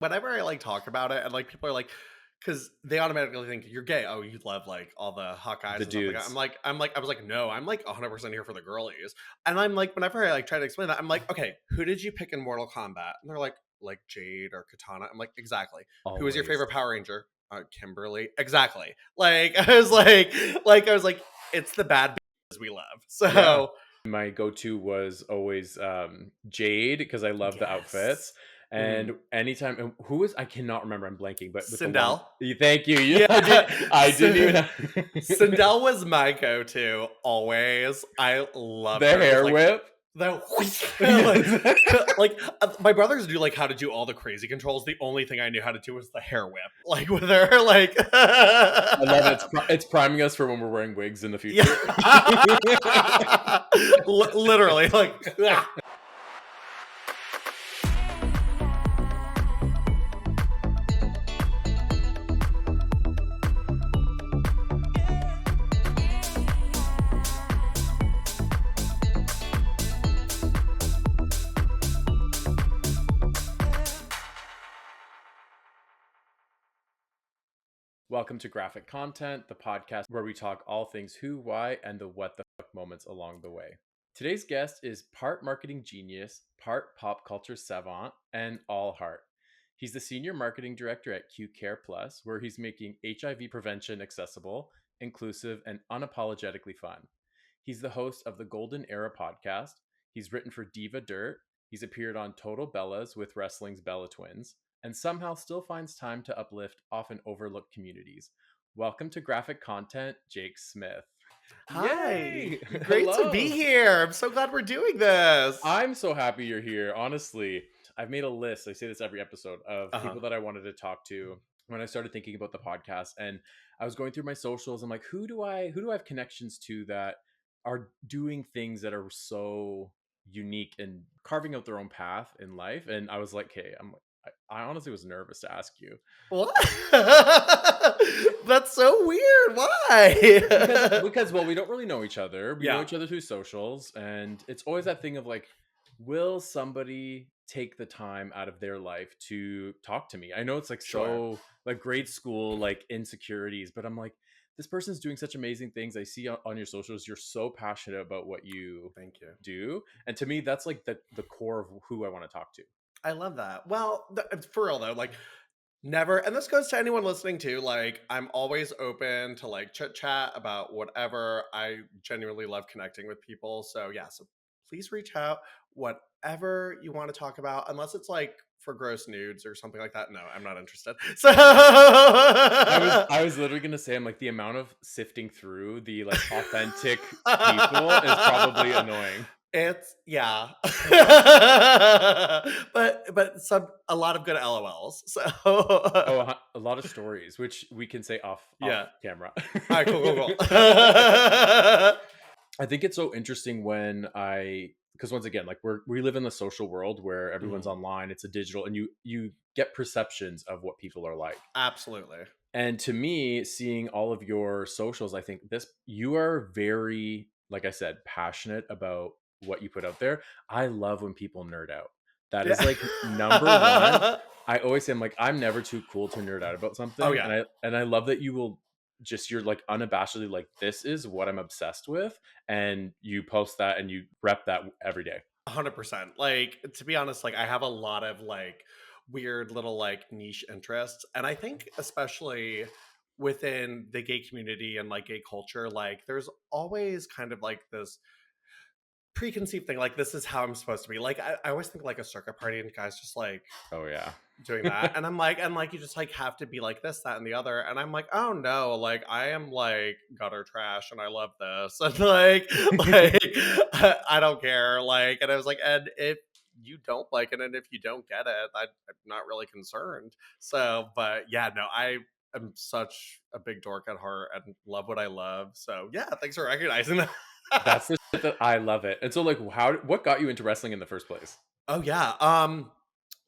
whenever I like talk about it and like people are like, because they automatically think you're gay. Oh, you love like all the hot guys The and stuff like that. dudes. I was like, no, I'm like 100% here for the girlies. And I'm like, whenever I like try to explain that, I'm like, okay, who did you pick in Mortal Kombat? And they're like Jade or Katana. I'm like, exactly. Who was your Always. favorite Power Ranger? Kimberly. Exactly. Like I was like, it's the bad bitches we love. Yeah. So My go-to was always Jade because I love the outfits. yes. And Mm. anytime who was I cannot remember, I'm blanking, but with the long Sindel. thank you. Yeah, Yeah. I didn't even have Sindel was my go-to always. I loved the her because hair like whip. the Yes. my brothers do like how to do all the crazy controls. The only thing I knew how to do was the hair whip, like with her, like I love it. It's priming us for when we're wearing wigs in the yeah, future. literally, like Welcome to Graphic Content, the podcast where we talk all things who, why, and the what the fuck moments along the way. Today's guest is part marketing genius, part pop culture savant, and all heart. He's the senior marketing director at Q Care Plus, where he's making HIV prevention accessible, inclusive, and unapologetically fun. He's the host of the Golden Era podcast. He's written for Diva Dirt. He's appeared on Total Bellas with wrestling's Bella Twins, and somehow still finds time to uplift often overlooked communities. Welcome to Graphic Content, Jake Smith. hi, Yay! great to be Hello. here. I'm so glad we're doing this. I'm so happy you're here. Honestly, I've made a list. I say this every episode of Uh-huh. people that I wanted to talk to when I started thinking about the podcast, and I was going through my socials. I'm like, who do I have connections to that are doing things that are so unique and carving out their own path in life? And I was like, hey, I honestly was nervous to ask you What? That's so weird. Why? because well, we don't really know each other. We know Yeah, each other through socials, and it's always that thing of like, will somebody take the time out of their life to talk to me? I know it's like sure. so like grade school like insecurities, but I'm like, this person's doing such amazing things. I see on your socials you're so passionate about what you Thank you. do, and to me that's like the core of who I want to talk to. I love that. Well, for real though, like never, and this goes to anyone listening too. Like, I'm always open to like chit chat about whatever. I genuinely love connecting with people. So, yeah, so please reach out, whatever you want to talk about, unless it's like for gross nudes or something like that. No, I'm not interested. So, I was literally gonna say, I'm like, the amount of sifting through the like authentic people is probably annoying. it's yeah, but some a lot of good LOLs. So Oh, a lot of stories, which we can say off yeah. camera. All right, cool, cool, cool. I think it's so interesting when because once again, like we live in the social world where everyone's Mhm. online, it's a digital, and you get perceptions of what people are like. Absolutely. And to me, seeing all of your socials, I think you are very, like I said, passionate about what you put out there. I love when people nerd out. That is like number one. Yeah. I always say I'm never too cool to nerd out about Oh something. yeah. And I love that you will you're like unabashedly like, this is what I'm obsessed with. And you post that and you rep that every day. 100%. Like, to be honest, like I have a lot of like weird little like niche interests. And I think especially within the gay community and like gay culture, like there's always kind of like this preconceived thing, like this is how I'm supposed to be. Like I always think like a circuit party and guys just like Oh yeah. doing that. And like you just like have to be like this, that, and the other. And I'm like, oh no, like I am like gutter trash and I love this. And like I don't care. Like, and I was like, and if you don't like it and if you don't get it, I'm not really concerned. So, but yeah, no, I am such a big dork at heart and love what I love. So yeah, thanks for recognizing that. That's the shit that I love it. And so like what got you into wrestling in the first place? Oh yeah.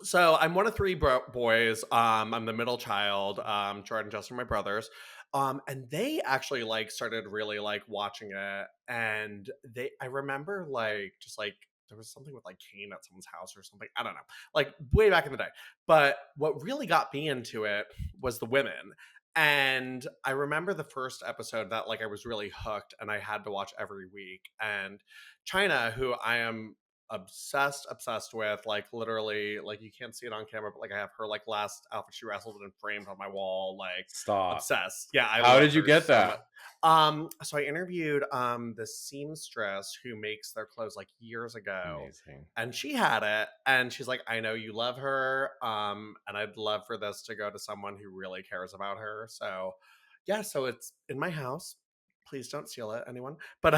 So I'm one of three boys. I'm the middle child. Jordan, Justin, my brothers. And they actually like started really like watching it, and I remember like just like there was something with like Kane at someone's house or something. I don't know, like way back in the day. But what really got me into it was the women. And I remember the first episode that like I was really hooked and I had to watch every week. And China, who I am obsessed with, like literally, like you can't see it on camera, but like I have her like last outfit she wrestled in framed on my wall, like Stop. obsessed. Yeah, I How love did you her get so much. that? So I interviewed the seamstress who makes their clothes like years ago, Amazing. and she had it, and she's like, I know you love her, and I'd love for this to go to someone who really cares about her. So yeah, so it's in my house. Please don't steal it, anyone. But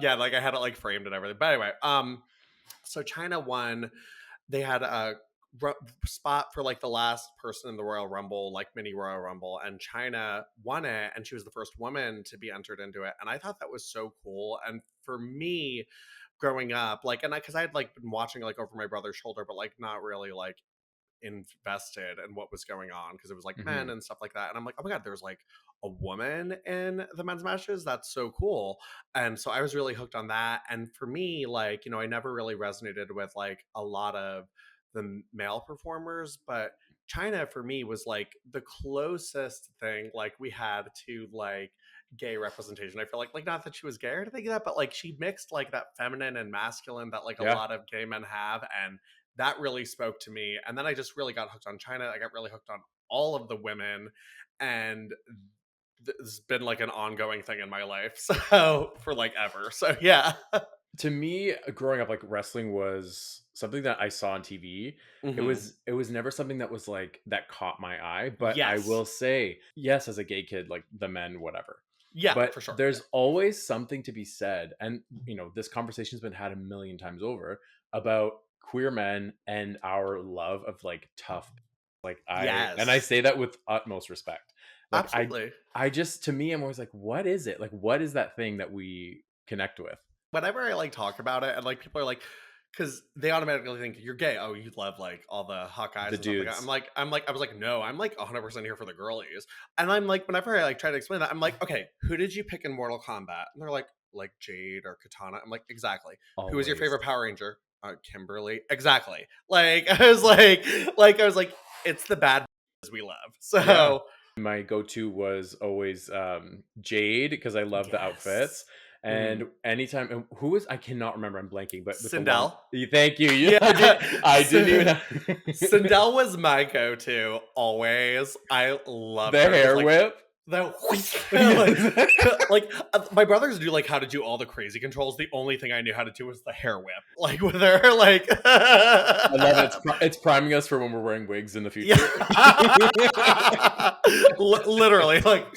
yeah, like I had it like framed and everything. But anyway, so China won. They had a spot for like the last person in the Royal Rumble, like mini Royal Rumble, and China won it, and she was the first woman to be entered into it. And I thought that was so cool. And for me, growing up, like, and because I had like been watching like over my brother's shoulder, but like not really like invested in what was going on because it was like men Mhm. and stuff like that. And I'm like, oh my God, there's like a woman in the men's matches. That's so cool. And so I was really hooked on that. And for me, like, I never really resonated with like a lot of the male performers, but China for me was like the closest thing like we had to like gay representation. I feel like not that she was gay or anything like that, but like she mixed like that feminine and masculine that like a Yeah. lot of gay men have, and that really spoke to me. And then I just really got hooked on China. I got really hooked on all of the women, and this has been like an ongoing thing in my life. So for like ever. So yeah. To me, growing up, like wrestling was something that I saw on TV. Hmm. It was never something that was like that caught my eye. But I Yes. will say, yes, as a gay kid, like the men, whatever. Yeah, But for sure. Yeah. there's always something to be said, and this conversation's been had a million times over about queer men and our love of like tough. Like I Yes. say that with utmost respect. Like Absolutely. I just to me, I'm always like, what is it? Like, what is that thing that we connect with? Whenever I like talk about it, and like people are like, because they automatically think you're gay. Oh, you love like all the hot guys The and stuff like that. dudes. I was like, no, I'm like 100% here for the girlies. And I'm like, whenever I like try to explain that, I'm like, okay, who did you pick in Mortal Kombat? And they're like Jade or Katana. I'm like, exactly. Who is your Always. favorite Power Ranger? Kimberly. Exactly. Like I was like, it's the bad we love. Yeah. So My go-to was always Jade because I love the outfits. yes. And Mhm. anytime who is I cannot remember, I'm blanking, but with the long Sindel. thank you. Yeah. I didn't even have Sindel was my go-to always. I loved the her because hair like whip. the Yes. my brothers do like how to do all the crazy controls. The only thing I knew how to do was the hair whip, like with her, like I love it. It's priming us for when we're wearing wigs in the yeah, future. literally, like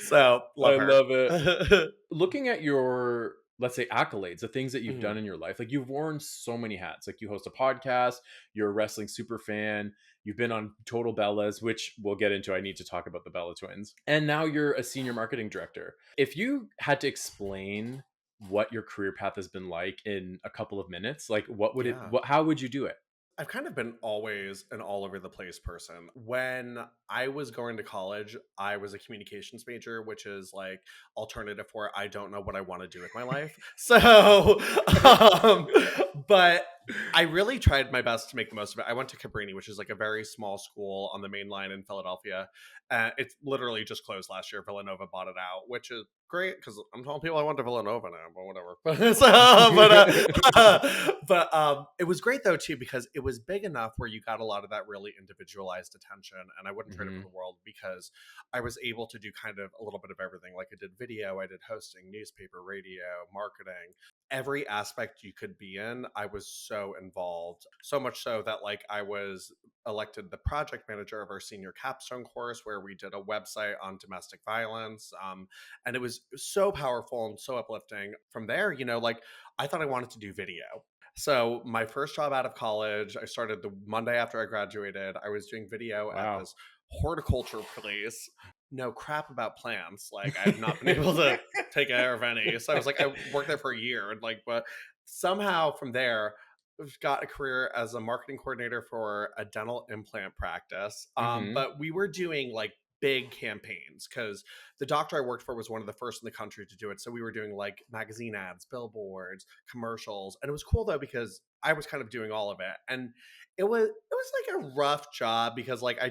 so I love her. love it. Looking at your, let's say, accolades, the things that you've Mhm. done in your life, like you've worn so many hats. Like you host a podcast, you're a wrestling super fan, you've been on Total Bellas, which we'll get into. I need to talk about the Bella twins. And now you're a senior marketing director. If you had to explain what your career path has been like in a couple of minutes, like Yeah. how would you do it? I've kind of been always an all over the place person. When I was going to college, I was a communications major, which is like alternative for I don't know what I want to do with my life. So, um, but I really tried my best to make the most of it. I went to Cabrini, which is like a very small school on the main line in Philadelphia. It's literally just closed last year. Villanova bought it out, which is great because I'm telling people I went to Villanova now, but whatever. But it was great though too because it was big enough where you got a lot of that really individualized attention, and I wouldn't trade it for Hmm. the world because I was able to do kind of a little bit of everything. Like I did video, I did hosting, newspaper, radio, marketing, every aspect you could be in. I was so involved, so much so that like I was elected the project manager of our senior capstone course where we did a website on domestic violence, and it was so powerful and so uplifting. From there, like I thought I wanted to do video. So my first job out of college, I started the Monday after I graduated. I was doing video at Wow. this horticulture place. No crap about plants. Like I've not been able to take care of any. So I was like, I worked there for a year, and like, but somehow from there, I've got a career as a marketing coordinator for a dental implant practice. Hmm. But we were doing like big campaigns because the doctor I worked for was one of the first in the country to do it. So we were doing like magazine ads, billboards, commercials, and it was cool though because I was kind of doing all of it, and it was like a rough job because like I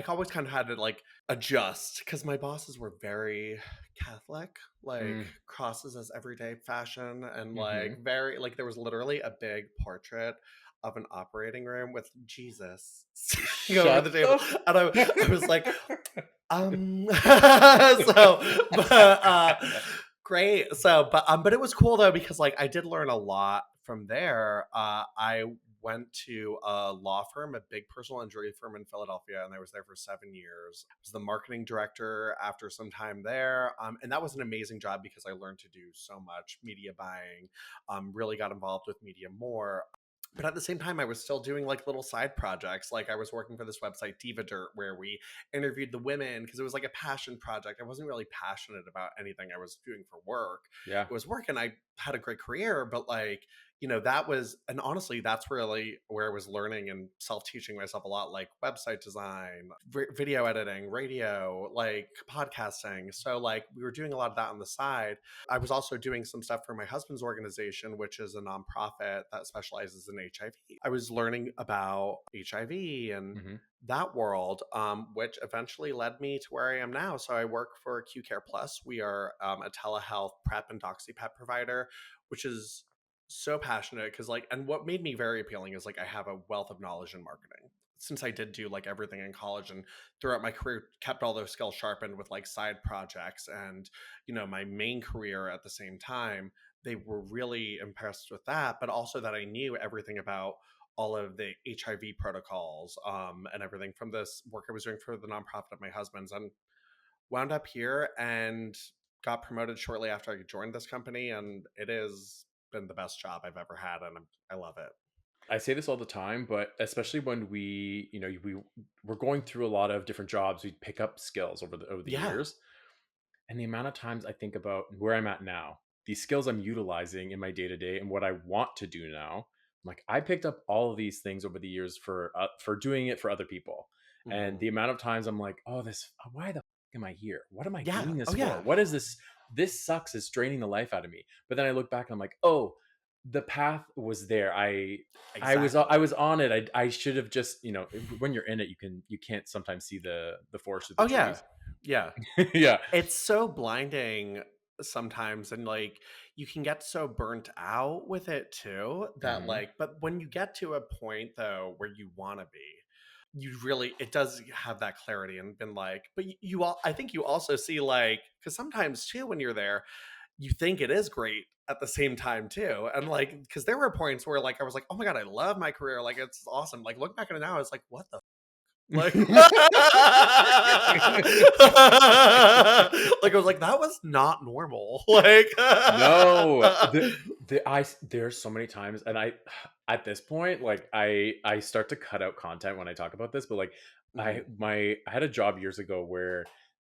always kind of had to like adjust because my bosses were very Catholic, like Mm, crosses as everyday fashion, and mm-hmm. like very like there was literally a big portrait of an operating room with Jesus sitting over the Shut table, the and I was like, f- so, but great. So, but it was cool though because like I did learn a lot from there. I went to a law firm, a big personal injury firm in Philadelphia, and I was there for 7 years. I was the marketing director after some time there, and that was an amazing job because I learned to do so much media buying. Really got involved with media more, but at the same time I was still doing like little side projects. Like I was working for this website Diva Dirt where we interviewed the women because it was like a passion project. I wasn't really passionate about anything I was doing for work. Yeah. It was work and I had a great career, but like, that was, and honestly, that's really where I was learning and self teaching myself a lot, like website design, video editing, radio, like podcasting. So, like, we were doing a lot of that on the side. I was also doing some stuff for my husband's organization, which is a nonprofit that specializes in HIV. I was learning about HIV and Mm-hmm. that world, which eventually led me to where I am now. So I work for Q Care Plus. We are a telehealth PrEP and DoxyPEP provider, which is so passionate because like, and what made me very appealing is like I have a wealth of knowledge in marketing. Since I did do like everything in college and throughout my career, kept all those skills sharpened with like side projects and my main career at the same time. They were really impressed with that, but also that I knew everything about all of the HIV protocols, and everything from this work I was doing for the nonprofit of my husband's, and wound up here and got promoted shortly after I joined this company, and it has been the best job I've ever had, and I love it. I say this all the time, but especially when we're going through a lot of different jobs, we pick up skills over the Yeah. years. And the amount of times I think about where I'm at now, these skills I'm utilizing in my day to day, and what I want to do now. I'm like, I picked up all of these things over the years for doing it for other people, and Hmm. the amount of times I'm like, oh, why the am I here? What am I Yeah. doing this Oh for? yeah. What is this? This sucks. It's draining the life out of me. But then I look back and I'm like, oh, the path was there. I Exactly. was on it. I should have just, when you're in it, you can't sometimes see the forest through the Oh yeah. trees. Yeah. Yeah. It's so blinding sometimes, and like you can get so burnt out with it too that Hmm. like, but when you get to a point though where you want to be, you really, it does have that clarity and been like, but you all, I think you also see like, because sometimes too when you're there you think it is great at the same time too, and like because there were points where like I was like, oh my god, I love my career, like it's awesome, like look back at it now, it's like what the like like I was like that was not normal, like No, there's so many times, and I at this point, like I start to cut out content when I talk about this, but like Mhm, I had a job years ago where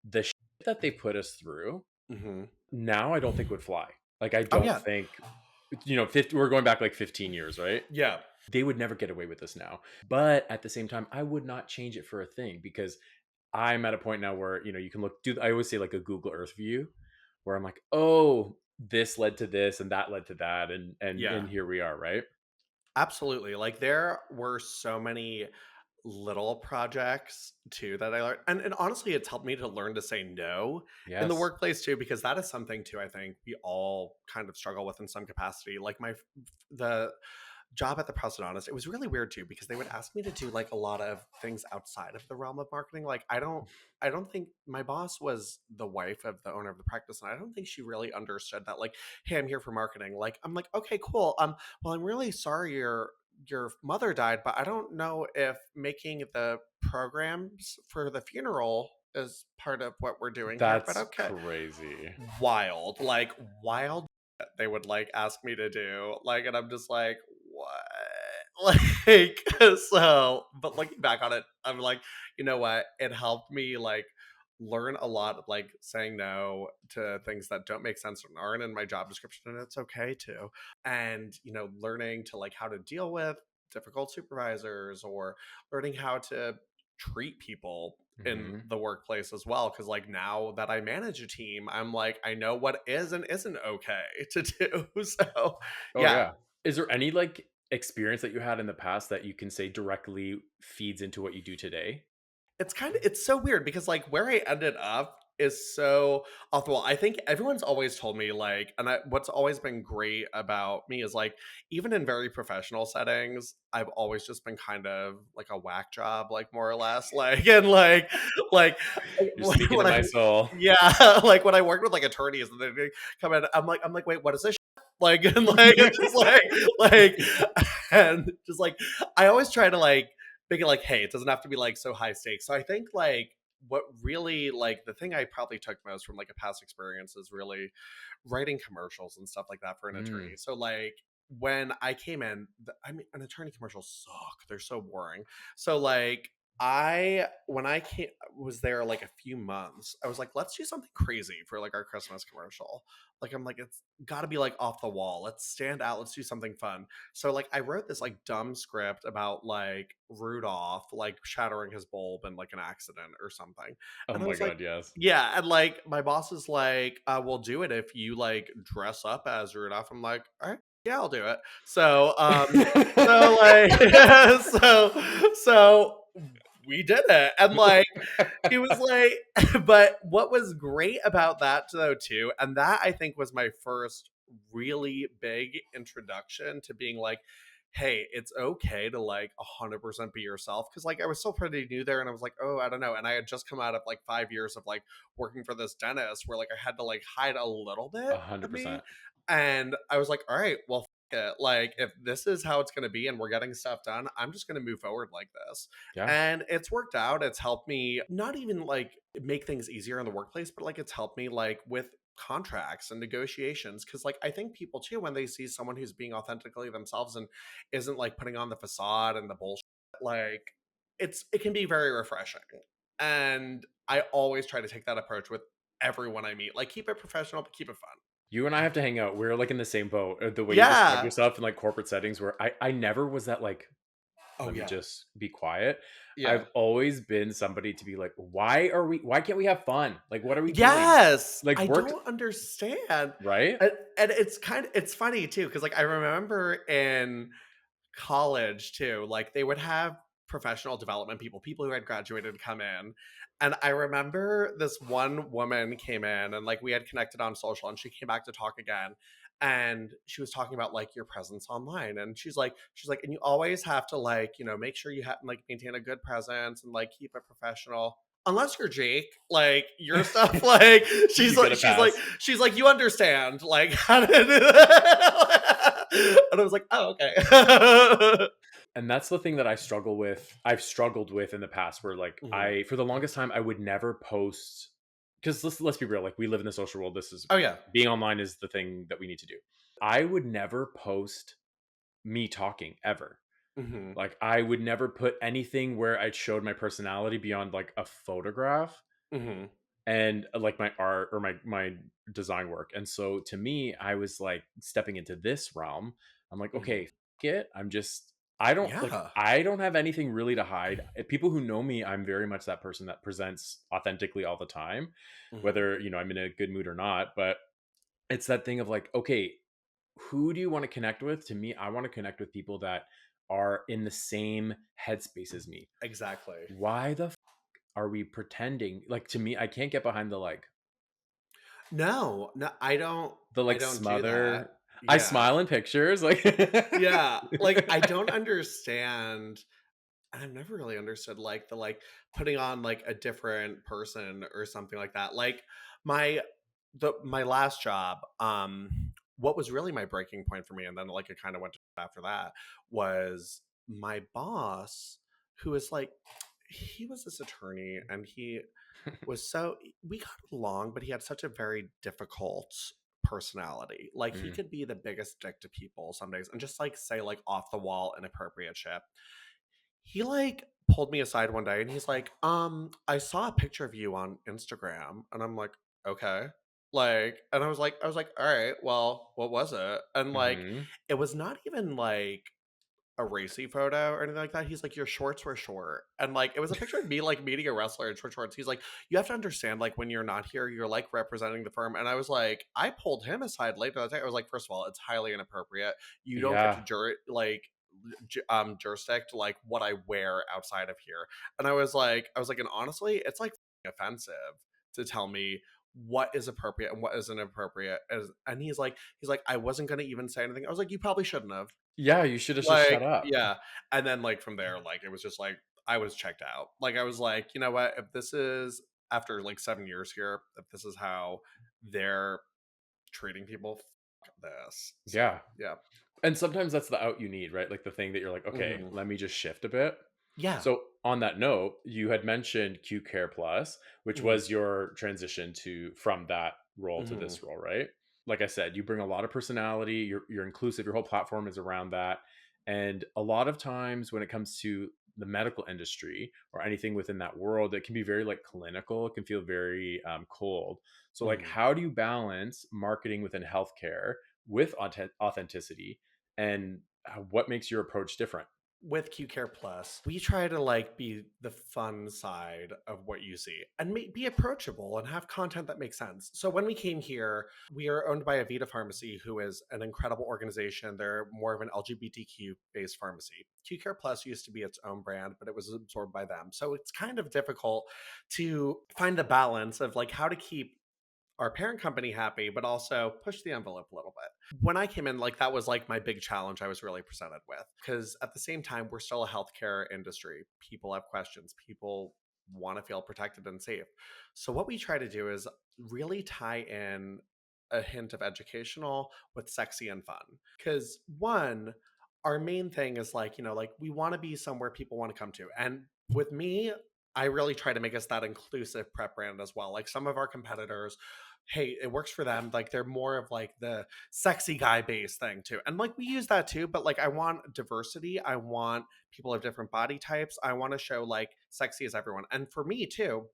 the shit that they put us through mhm. now I don't think would fly. Like I Oh don't yeah. think 50, we're going back like 15 years, right? Yeah. They would never get away with this now. But at the same time, I would not change it for a thing because I'm at a point now where, you can I always say like a Google Earth view where I'm like, "Oh, this led to this and that led to that and Yeah. here we are," right? Absolutely. Like there were so many little projects too that I learned. And honestly, it's helped me to learn to say no in the Yes. workplace too, because that is something too I think we all kind of struggle with in some capacity. Like the job at the Press and Honest, it was really weird too because they would ask me to do like a lot of things outside of the realm of marketing. Like I don't think my boss was the wife of the owner of the practice, and I don't think she really understood that. Like, hey, I'm here for marketing. Like, I'm like, okay, cool. Well, I'm really sorry your mother died, but I don't know if making the programs for the funeral is part of what we're doing here. But That's okay, crazy. wild, like wild they would like ask me to do, like, and I'm just like, what? Like, so, but looking back on it, I'm like, you know what? It helped me like learn a lot of like saying no to things that don't make sense and aren't in my job description, and it's okay to. And learning to like how to deal with difficult supervisors, or learning how to treat people in Mhm. the workplace as well. Cause like now that I manage a team, I'm like, I know what is and isn't okay to do. So Oh, yeah, yeah. Is there any, like, experience that you had in the past that you can say directly feeds into what you do today? it's so weird because like where I ended up is so off the wall. I think everyone's always told me like, what's always been great about me is like, even in very professional settings, I've always just been kind of like a whack job, like more or less, like and like You're speaking to when I my soul. yeah, like when I worked with like attorneys and they come in, I'm like, wait, what is this? Like and like it's just like and just like I always try to like make it like, hey, it doesn't have to be like so high stakes. So I think like what really like the thing I probably took most from like a past experience is really writing commercials and stuff like that for an Mm. attorney. So like when I came in, I mean, an attorney commercials suck. They're so boring. So like I when I came was there like a few months, I was like, let's do something crazy for like our Christmas commercial. Like I'm like, it's got to be like off the wall. Let's stand out. Let's do something fun. So like I wrote this like dumb script about like Rudolph like shattering his bulb in like an accident or something. Oh And I my was like, god, yes. yeah, and like my boss is like, we'll do it if you like dress up as Rudolph. I'm like, all right, yeah, I'll do it. So like so we did it. And like he was like, but what was great about that though too, and that I think was my first really big introduction to being like, hey, it's okay to like 100% be yourself. Cause like I was still pretty new there and I was like, oh, I don't know. And I had just come out of like 5 years of like working for this dentist where like I had to like hide a little bit of me. 100%. And I was like, all right, well, it. Like, if this is how it's going to be and we're getting stuff done, I'm just going to move forward like this. Yeah. And it's worked out. It's helped me not even like make things easier in the workplace, but like it's helped me like with contracts and negotiations. Cause like I think people too, when they see someone who's being authentically themselves and isn't like putting on the facade and the bullshit, like it can be very refreshing. And I always try to take that approach with everyone I meet. Like keep it professional, but keep it fun. You and I have to hang out. We're, like, in the same boat. The way you describe Yeah. yourself in, like, corporate settings where I never was that, like, Oh "Let me yeah. just be quiet." Yeah. I've always been somebody to be like, why can't we have fun? Like, what are we doing?" Yes, Like, I work don't understand. right? And it's funny too because like I remember in college too, like they would have professional development people who had graduated come in. And I remember this one woman came in and like we had connected on social and she came back to talk again. And she was talking about like your presence online. And she's like, and you always have to like, make sure you have like maintain a good presence and like keep it professional. Unless you're Jake, like your stuff, like You get a she's like pass. she's like you understand like how to do that. And I was like, oh okay. And that's the thing that I've struggled with in the past where, like, Mhm. I for the longest time, I would never post because let's be real, like, we live in the social world. This is Oh yeah. being online is the thing that we need to do. I would never post me talking ever. Mhm. Like, I would never put anything where I showed my personality beyond, like, a photograph Mhm. and, like, my art or my design work, and so, to me, I was, like, stepping into this realm. I'm like, Mhm. "Okay, it. Yeah. I don't have anything really to hide." People who know me, I'm very much that person that presents authentically all the time, Mhm. whether, I'm in a good mood or not, but it's that thing of, like, okay, who do you wanna connect with? To me, I wanna connect with people that are in the same headspace as me. Exactly. Why the are we pretending? Like, to me, I can't get behind No, no, the, I like, don't do that. smother. I Yeah. smile in pictures, like Yeah. Like I don't understand. And I've never really understood like the like putting on like a different person or something like that. Like my my last job, what was really my breaking point for me, and then like it kind of went after that, was my boss, who is like he was this attorney and he was so we got along, but he had such a very difficult personality. Like he Mm, could be the biggest dick to people some days and just like say like off the wall inappropriate shit. He like pulled me aside one day and he's like, I saw a picture of you on Instagram. And I'm like, okay. Like, and I was like, all right, well, what was it? And like, mhm. it was not even like a racy photo or anything like that. He's like, your shorts were short. And like, it was a picture of me like meeting a wrestler in short shorts. He's like, you have to understand, like, when you're not here, you're like representing the firm. And I was like, I pulled him aside later that day. I was like, first of all, it's highly inappropriate. You don't get to Yeah. jurisdict like what I wear outside of here. And I was like, and honestly, it's like offensive to tell me what is appropriate and what isn't appropriate. And he's like, I wasn't gonna even say anything. I was like, you probably shouldn't have. Yeah, you should have just shut Like, up. yeah. And then like from there, like it was just like I was checked out. Like I was like, you know what? If this is after like 7 years here, if this is how they're treating people, fuck this. So Yeah. yeah. And sometimes that's the out you need, right? Like the thing that you're like, okay, Hmm. let me just shift a bit. Yeah. So on that note, you had mentioned Q Care Plus, which Hmm. was your transition to from that role to Hmm. this role, right? Like I said, you bring a lot of personality, you're inclusive, your whole platform is around that. And a lot of times when it comes to the medical industry or anything within that world, it can be very like clinical, it can feel very cold. So like Hmm. how do you balance marketing within healthcare with authenticity, and what makes your approach different? With Q Care Plus, we try to like be the fun side of what you see and be approachable and have content that makes sense. So when we came here, we are owned by Avita Pharmacy, who is an incredible organization. They're more of an LGBTQ based pharmacy. Q Care Plus used to be its own brand, but it was absorbed by them. So it's kind of difficult to find the balance of like how to keep our parent company happy, but also push the envelope a little bit. When I came in, like that was like my big challenge I was really presented with. Because at the same time, we're still a healthcare industry. People have questions, people want to feel protected and safe. So, what we try to do is really tie in a hint of educational with sexy and fun. Because one, our main thing is like, like we want to be somewhere people want to come to. And with me, I really try to make us that inclusive prep brand as well. Like some of our competitors, hey, it works for them. Like they're more of like the sexy guy based thing too. And like we use that too, but like I want diversity. I want people of different body types. I want to show like sexy as everyone. And for me too,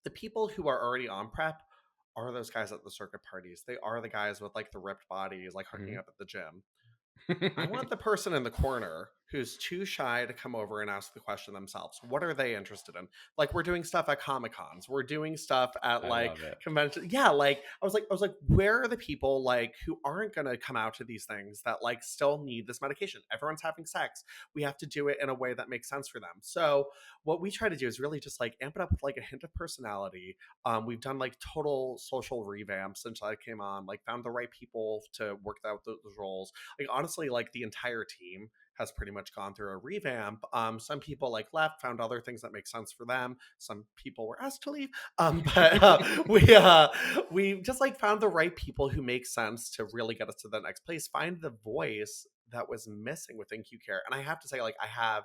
the people who are already on prep are those guys at the circuit parties. They are the guys with like the ripped bodies, like hooking Mhm. up at the gym. I want the person in the corner who's too shy to come over and ask the question themselves. What are they interested in? Like we're doing stuff at Comic Cons. We're doing stuff at I like love it. convention. Yeah, like I was like, where are the people like who aren't gonna come out to these things that like still need this medication? Everyone's having sex. We have to do it in a way that makes sense for them. So what we try to do is really just like amp it up with like a hint of personality. We've done like total social revamp since I came on, like found the right people to work out those roles. Like honestly, like the entire team has pretty much gone through a revamp. Some people like left, found other things that make sense for them. Some people were asked to leave. But we just like found the right people who make sense to really get us to the next place. Find the voice that was missing within Q Care. And I have to say, like, I have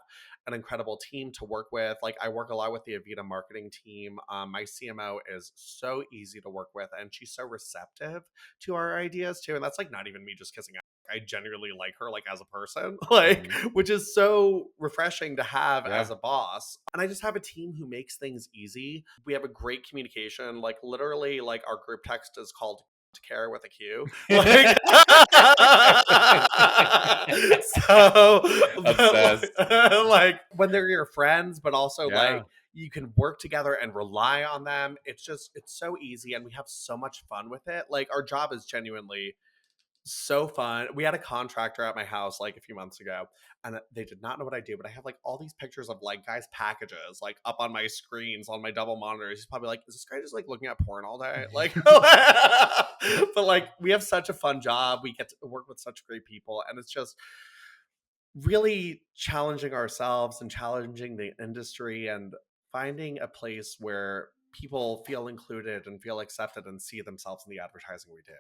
an incredible team to work with. Like, I work a lot with the Avita marketing team. My CMO is so easy to work with, and she's so receptive to our ideas too. And that's like not even me just kissing. I genuinely like her like as a person, like Mhm. which is so refreshing to have as Yeah. a boss. And I just have a team who makes things easy. We have a great communication. Like literally, like our group text is called to care with a Q. Like so but Obsessed. like when they're your friends, but also like Yeah. you can work together and rely on them. It's so easy and we have so much fun with it. Like our job is genuinely so fun. We had a contractor at my house like a few months ago, and they did not know what I do. But I have like all these pictures of like guys' packages like up on my screens on my double monitors. He's probably like, "Is this guy just like looking at porn all day?" Like, but like we have such a fun job. We get to work with such great people, and it's just really challenging ourselves and challenging the industry and finding a place where people feel included and feel accepted and see themselves in the advertising we do.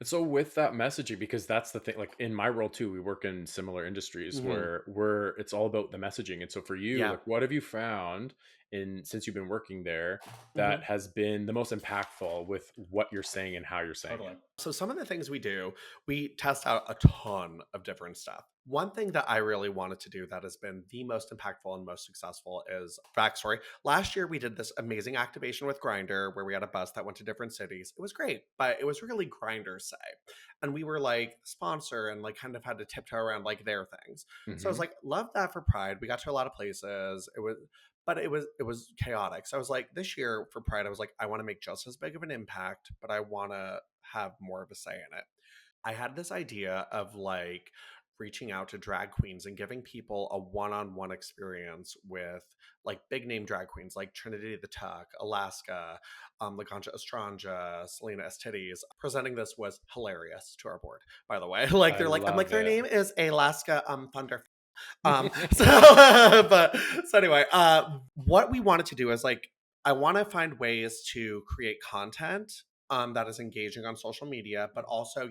And so with that messaging, because that's the thing, like in my role too, we work in similar industries Hmm. where it's all about the messaging. And so for you, Yeah. like what have you found in since you've been working there that Hmm. has been the most impactful with what you're saying and how you're saying Totally. it? So some of the things we do, we test out a ton of different stuff. One thing that I really wanted to do that has been the most impactful and most successful is backstory. Last year, we did this amazing activation with Grinder where we had a bus that went to different cities. It was great, but it was really Grinder's say. And we were like sponsor and like kind of had to tiptoe around like their things. So I was Hmm. like, love that for Pride. We got to a lot of places. But it was chaotic. So I was like, this year for Pride, I was like, I want to make just as big of an impact, but I want to have more of a say in it. I had this idea of like reaching out to drag queens and giving people a one-on-one experience with like big name drag queens like Trinity the Tuck, Alaska, Laganja Estranja, Selena Estides. Presenting this was hilarious to our board, by the way. Like I they're like, I'm like, love their it. name is Alaska Thunder. So but so anyway, what we wanted to do is like I want to find ways to create content that is engaging on social media, but also,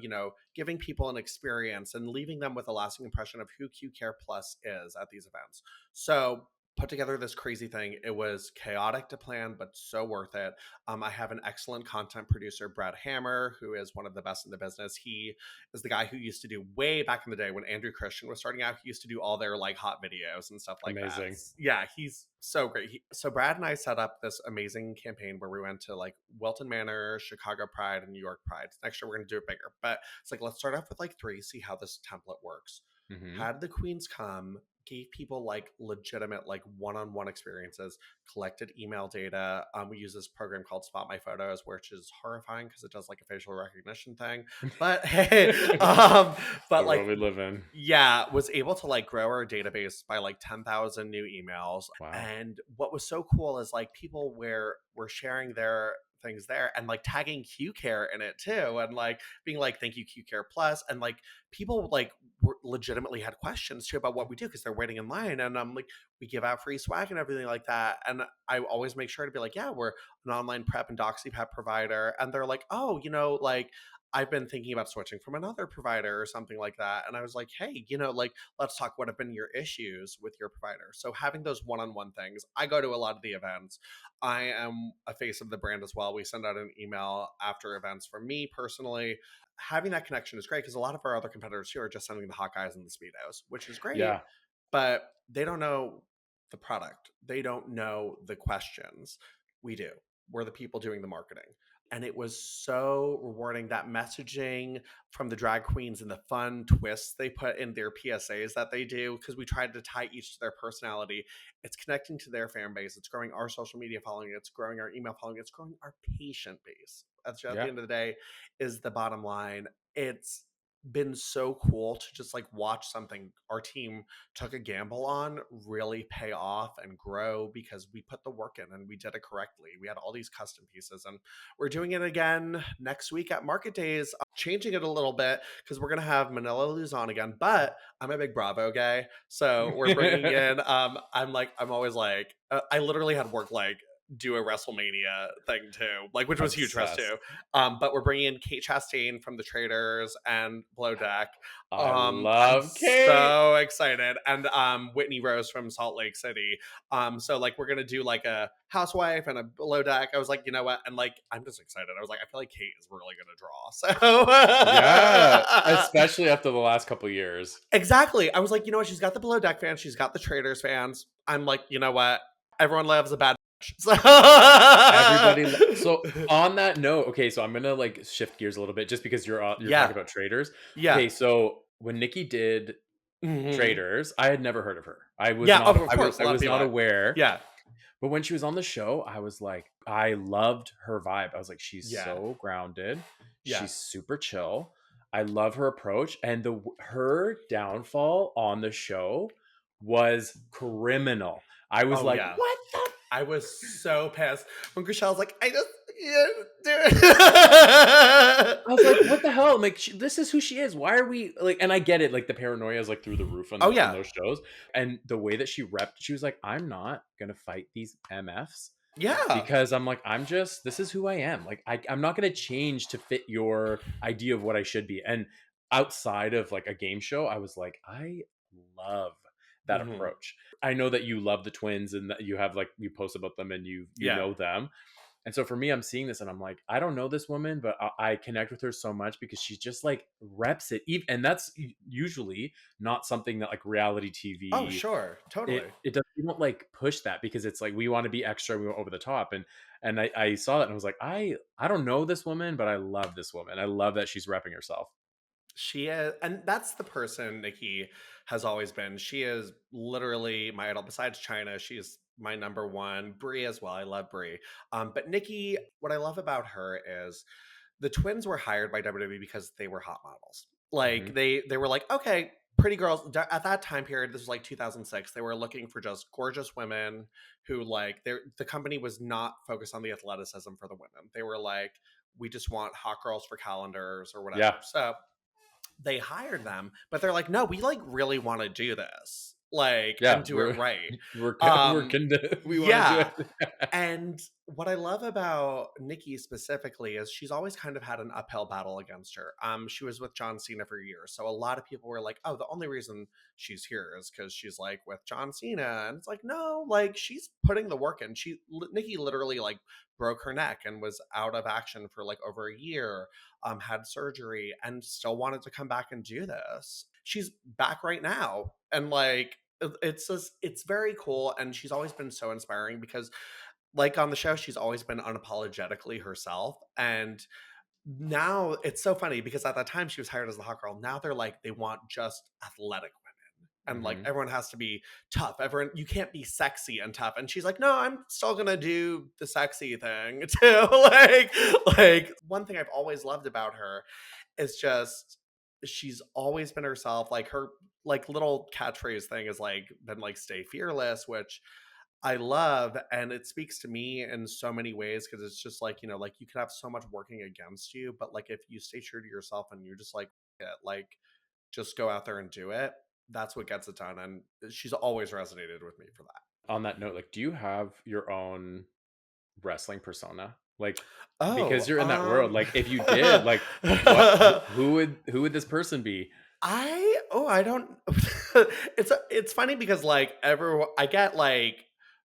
giving people an experience and leaving them with a lasting impression of who Q Care Plus is at these events. So put together this crazy thing. It was chaotic to plan, but so worth it. I have an excellent content producer, Brad Hammer, who is one of the best in the business. He is the guy who used to do way back in the day when Andrew Christian was starting out. He used to do all their like hot videos and stuff like that. Amazing. Yeah, he's so great. So Brad and I set up this amazing campaign where we went to like Wilton Manor, Chicago Pride, and New York Pride. Next year we're gonna do it bigger, but it's like let's start off with like three, see how this template works. Hmm. Had the queens come, gave people like legitimate like one-on-one experiences, collected email data. We use this program called Spot My Photos, which is horrifying because it does like a facial recognition thing. But hey, It's but the like world we live in. yeah, was able to like grow our database by like 10,000 new emails. Wow. And what was so cool is like people were sharing their things there and like tagging Q Care in it too, and like being like, thank you, Q Care Plus. And like people like were legitimately had questions too about what we do because they're waiting in line. And I'm like, we give out free swag and everything like that. And I always make sure to be like, yeah, we're an online prep and doxy prep provider. And they're like, oh, like I've been thinking about switching from another provider or something like that. And I was like, hey, like, let's talk what have been your issues with your provider. So having those one on one things, I go to a lot of the events. I am a face of the brand as well. We send out an email after events for me personally. Having that connection is great because a lot of our other competitors here are just sending the Hawkeyes and the Speedos, which is great, Yeah. but they don't know the product. They don't know the questions. We do. We're the people doing the marketing. And it was so rewarding that messaging from the drag queens and the fun twists they put in their PSAs that they do, because we tried to tie each to their personality. It's connecting to their fan base. It's growing our social media following. It's growing our email following. It's growing our patient base. That's at the Yeah. end of the day is the bottom line. It's been so cool to just like watch something our team took a gamble on really pay off and grow because we put the work in and we did it correctly. We had all these custom pieces and we're doing it again next week at Market Days, changing it a little bit because we're going to have Manila Luzon again. But I'm a big Bravo guy. So we're bringing in, I'm always like, I literally had work like, do a WrestleMania thing too, like which was huge for us too. Obsessed. But we're bringing in Kate Chastain from the Traders and Below Deck. I I'm love Kate. so excited. And Whitney Rose from Salt Lake City. So like we're gonna do like a housewife and a Below Deck. I was like, you know what? And like I'm just excited. I was like, I feel like Kate is really gonna draw. Yeah. So Especially after the last couple years. exactly. I was like, you know what? She's got the Below Deck fans, she's got the Traders fans. I'm like, you know what? Everyone loves a bad bitch. So So on that note, okay, so I'm gonna like shift gears a little bit just because you're yeah. talking about traders. Yeah. Okay, so when Nikki did Hmm. traders, I had never heard of her. Yeah, of course, a I lot of was people not have. aware. Yeah. But when she was on the show, I was like, I loved her vibe. I was like, she's Yeah. so grounded. Yeah. She's super chill. I love her approach, and the her downfall on the show was criminal. I was Oh like, yeah. what the I was so pissed when Chriselle's like, I just yeah, do I was like, "What it. the hell?" I'm like, "This is who she is. Why are we like?" And I get it, like the paranoia is like through the roof Oh on yeah. those shows, and the way that she repped, she was like, "I'm not gonna fight these MFs Yeah. because I'm like, I'm just this is who I am. Like, I'm not gonna change to fit your idea of what I should be." And outside of like a game show, I was like, I love that Hmm. approach. I know that you love the twins and that you have like you post about them and you Yeah. know them. And so for me, I'm seeing this and I'm like, I don't know this woman, but I connect with her so much because she just like reps it. And that's usually not something that like reality Oh, TV, sure. it Totally. it does, we don't like push that because it's like we want to be extra, we want over the top. And I saw that and I was like, I don't know this woman, but I love this woman. I love that she's repping herself. She is, and that's the person Nikki has always been. She is literally my idol. Besides China, she's my number one. Brie as well. I love Brie. But Nikki, what I love about her is the twins were hired by WWE because they were hot models. Like Hmm. they were like, okay, pretty girls at that time period. This was like 2006. They were looking for just gorgeous women who like the company was not focused on the athleticism for the women. They were like, we just want hot girls for calendars or whatever. Yeah. So they hired them, but they're like, no, we like really want to do this, like, and Yeah. do it right. We're Um, we want to do yeah. it. And what I love about Nikki specifically is she's always kind of had an uphill battle against her. She was with John Cena for years, so a lot of people were like, "Oh, the only reason she's here is because she's like with John Cena," and it's like, no, like she's putting the work in. Nikki literally like broke her neck and was out of action for like over a year. Had surgery and still wanted to come back and do this. She's back right now, and like it's just it's very cool, and she's always been so inspiring because like on the show, she's always been unapologetically herself. And now it's so funny because at that time she was hired as the hot girl. Now they're like, they want just athletic women. And like Hmm. everyone has to be tough. Everyone, you can't be sexy and tough. And she's like, no, I'm still gonna do the sexy thing too. Like one thing I've always loved about her is just she's always been herself. Like her like little catchphrase thing is like been like stay fearless, which I love, and it speaks to me in so many ways because it's just like, like you could have so much working against you, but like if you stay true to yourself and you just like it, like just go out there and do it, that's what gets it done. And she's always resonated with me for that. On that note, like, do you have your own wrestling persona? Like, because Oh, you're in that world. Like, if you did, like, who would this person be? I don't it's funny because like everyone I get like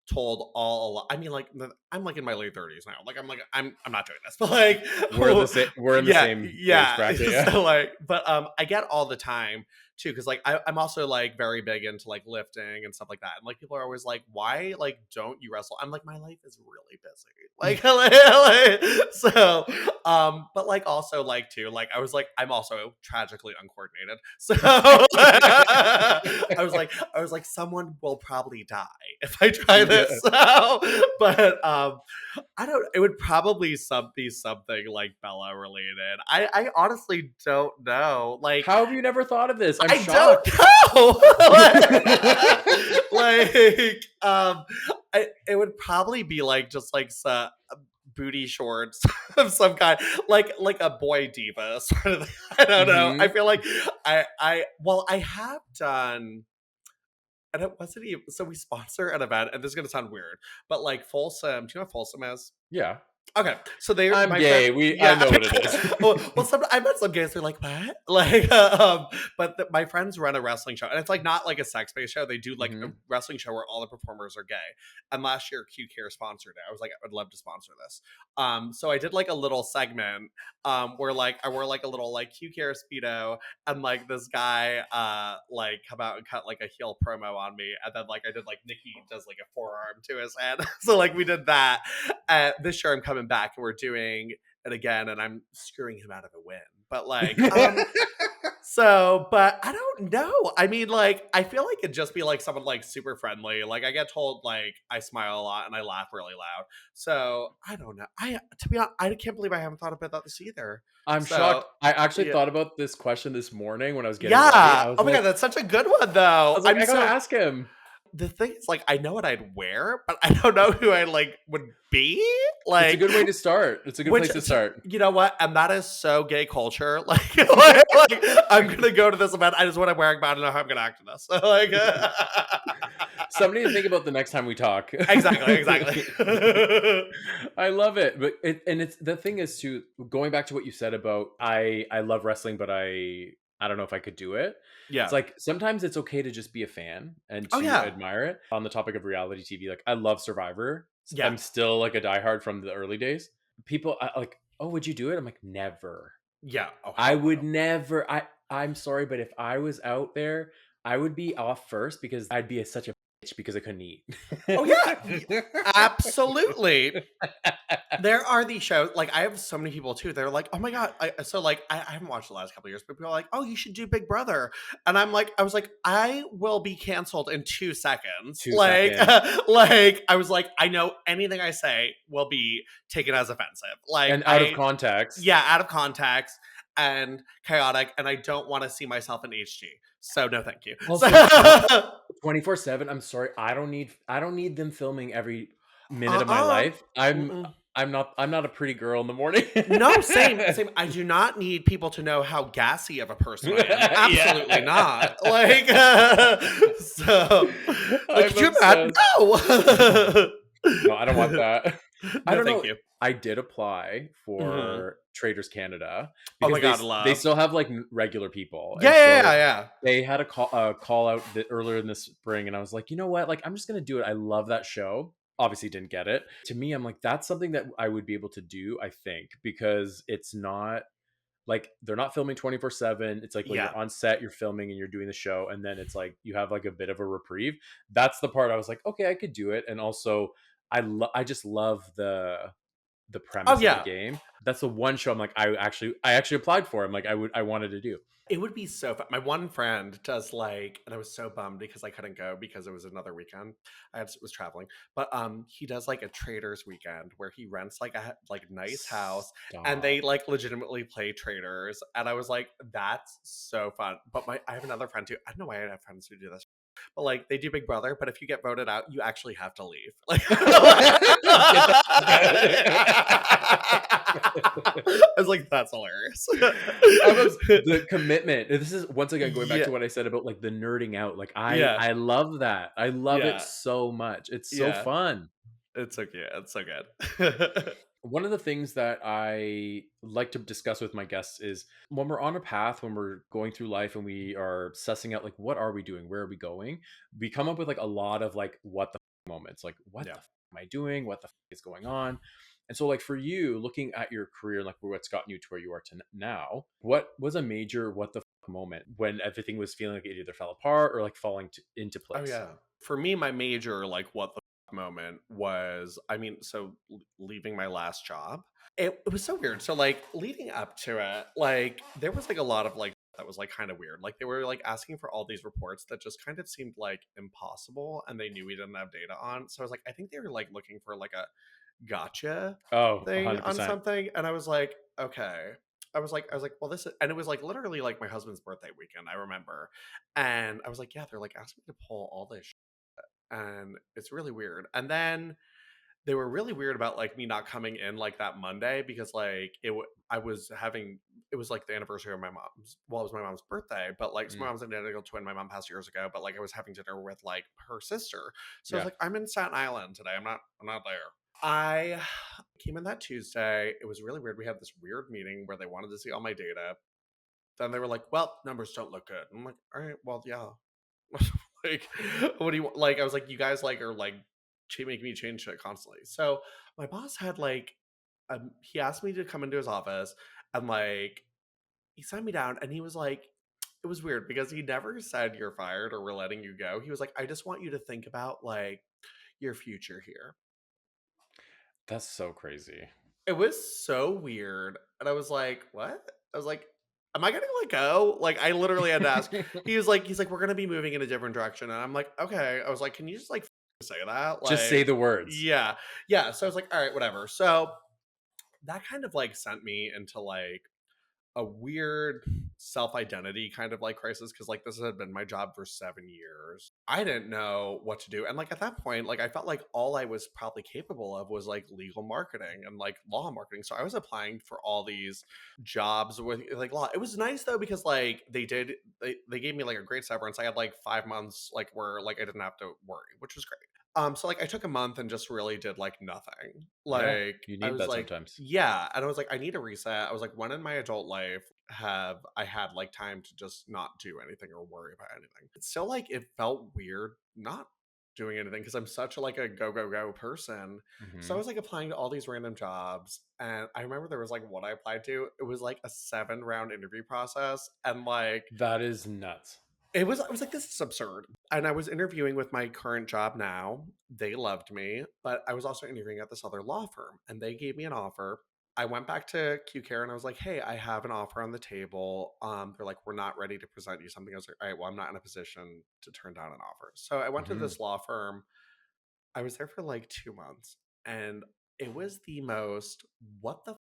told all a lot. I mean like I'm like in my late 30s now. Like I'm not doing this. But like We're in the yeah, same age yeah. bracket. Yeah. So like but I get all the time too cuz like I'm also like very big into like lifting and stuff like that. And like people are always like why like don't you wrestle? I'm like my life is really busy. Like, so but like also like too, like I was like, I'm also tragically uncoordinated. So I was like, someone will probably die if I try this. Yeah. So, but I don't it would probably be something like Bella related. I honestly don't know. Like How have you never thought of this? I'm I don't shocked. know. Like, it would probably be like just like booty shorts of some kind, like a boy diva sort of thing. I don't know. I Hmm. feel like I have done. And it wasn't even so we sponsor an event, and this is gonna sound weird, but like Folsom, do you know what Folsom is? Yeah. Okay, so they I'm my friend gay. I yeah. know what it is. Well, I met some guys who are like, "What?" Like, but my friends run a wrestling show, and it's like not like a sex-based show. They do like a Hmm. wrestling show where all the performers are gay. And last year, Q Care sponsored it. I was like, I would love to sponsor this. So I did like a little segment, where like I wore like a little like Q Care speedo, and like this guy, like come out and cut like a heel promo on me, and then like I did like Nikki does like a forearm to his head. So like we did that. This year I'm coming back and we're doing it again, and I'm screwing him out of a win. But like, but I don't know. I mean, like, I feel like it'd just be like someone like super friendly. Like, I get told like I smile a lot and I laugh really loud. So I don't know. To be honest, I can't believe I haven't thought about this either. I'm So shocked. I actually yeah, thought about this question this morning when I was getting ready. yeah. Oh my god, that's such a good one though. I gotta ask him. The thing is, like, I know what I'd wear, but I don't know who I like would be. It's a Like, good way to start. It's a good which place to start. you know what? And that is so gay culture. Like I'm gonna go to this event. I just what I'm wearing, but I don't know how I'm gonna act in this. Like, Something to think about the next time we talk. exactly, exactly. I love it. But it's the thing is too, going back to what you said about I love wrestling, but I don't know if I could do it. It's Yeah. like sometimes it's okay to just be a fan and Oh to yeah. admire it. On the topic of reality TV, like I love Survivor. Yeah. I'm still like a diehard from the early days. People like, oh, would you do it? I'm like, never. Yeah. Oh, I hell would no. never. I'm sorry, but if I was out there, I would be off first because I'd be such a bitch because I couldn't eat. Oh, yeah. Absolutely. There are these shows, like, I have so many people too, they're like, "Oh my god," I haven't watched the last couple of years, but people are like, "Oh, you should do Big Brother," and I was like, "I will be canceled in 2 seconds." 2 seconds. Like, I was like, "I know anything I say will be taken as offensive." Like, And out of context. yeah, out of context and chaotic, and I don't wanna see myself in HG, so no thank you. So Also, 24/7, I'm sorry, I don't need them filming every minute of my uh-uh. life. I'm Mm-mm. I'm not a pretty girl in the morning. No, same, same. I do not need people to know how gassy of a person I am. Yeah. Absolutely not. Like, so, like, I'm could you imagine? obsessed. No. No, I don't want that. I No, don't thank know. you. I did apply Mhm. for Traders Canada Oh my because god, they love. still have like regular people, Yeah, and yeah, so yeah, yeah. they had a call out earlier in the spring, and I was like, you know what? Like, I'm just gonna do it. I love that show. Obviously, didn't get it. To me, I'm like, that's something that I would be able to do. I think because it's not like they're not filming 24/7. It's like when Yeah. you're on set, you're filming and you're doing the show, and then it's like you have like a bit of a reprieve. That's the part I was like, okay, I could do it. And also, I just love the Oh premise of the yeah. game. That's the one show I'm like, I actually applied for. I'm like, I wanted to do. It would be so fun. My one friend does like, and I was so bummed because I couldn't go because it was another weekend. Was traveling, but he does like a traders weekend where he rents like a nice house, and they Stop. like legitimately play traders. And I was like, that's so fun. But I have another friend too. I don't know why I have friends who do this, but like they do Big Brother. But if you get voted out, you actually have to leave. Like, Get the fuck I out. was like, that's hilarious. The commitment. This is once again going back Yeah, to what I said about like the nerding out. Like yeah, I love that. I love it yeah, so much. It's so yeah. fun. It's so cute. It's so good. One of the things that I like to discuss with my guests is when we're on a path, when we're going through life and we are sussing out like what are we doing, where are we going, we come up with like a lot of like what the moments, like what Yeah. the am I doing, what the is going on. And so like for you looking at your career, like what's gotten you to where you are to now, what was a major what the moment when everything was feeling like it either fell apart or like falling into Oh place? yeah. For me, my major like what the moment was, I mean, so leaving my last job. It was so weird. So like leading up to it, like there was like a lot of like that was like kind of weird. Like they were like asking for all these reports that just kind of seemed like impossible and they knew we didn't have data on. So I was like, I think they were like looking for like a gotcha Oh, thing on 100%. something. And I was like, okay. I was like, well, this is, and it was like literally like my husband's birthday weekend, I remember. And I was like, yeah, they're like asking me to pull all this and it's really weird. And then they were really weird about like me not coming in like that Monday because like I was having it was like the anniversary of my mom's well, it was my mom's birthday, but like so my Mm, mom's an identical twin. My mom passed years ago, but like I was having dinner with like her sister. So I was yeah. like, I'm in Staten Island today. I'm not there. I came in that Tuesday. It was really weird. We had this weird meeting where they wanted to see all my data. Then they were like, well, numbers don't look good. I'm like, all right, well, yeah, like, what do you want? Like, I was like, you guys like are like making me change shit constantly. So my boss had like, he asked me to come into his office and like he sat me down and he was like, it was weird because he never said you're fired or we're letting you go. He was like, I just want you to think about like your future here. That's so crazy. It was so weird. And I was like, what? I was like, am I gonna let go? Like I literally had to ask. He's like, we're gonna be moving in a different direction. And I'm like, okay. I was like, can you just like say that? Just say Like, the words. yeah. Yeah. So I was like, all right, whatever. So that kind of like sent me into like a weird self-identity kind of like crisis because like this had been my job for 7 years. I didn't know what to do, and like at that point like I felt like all I was probably capable of was like legal marketing and like law marketing, so I was applying for all these jobs with like law. It was nice though because like they gave me like a great severance. I had like 5 months like where like I didn't have to worry, which was great. So like I took a month and just really did like nothing. Yeah, Like you I need was that like, sometimes. yeah, and I was like, I need a reset. I was like, when in my adult life have I had like time to just not do anything or worry about anything? It's still like it felt weird not doing anything because I'm such a like a go go go person. So I Hmm. was like applying to all these random jobs, and I remember there was like one I applied to. It was like a 7 round interview process, and like That is nuts. it was. I was like, this is absurd. And I was interviewing with my current job now. They loved me, but I was also interviewing at this other law firm, and they gave me an offer. I went back to Q Care and I was like, "Hey, I have an offer on the table." They're like, "We're not ready to present you something." I was like, "All right, well, I'm not in a position to turn down an offer." So I went to Hmm. this law firm. I was there for like 2 months, and it was the most what the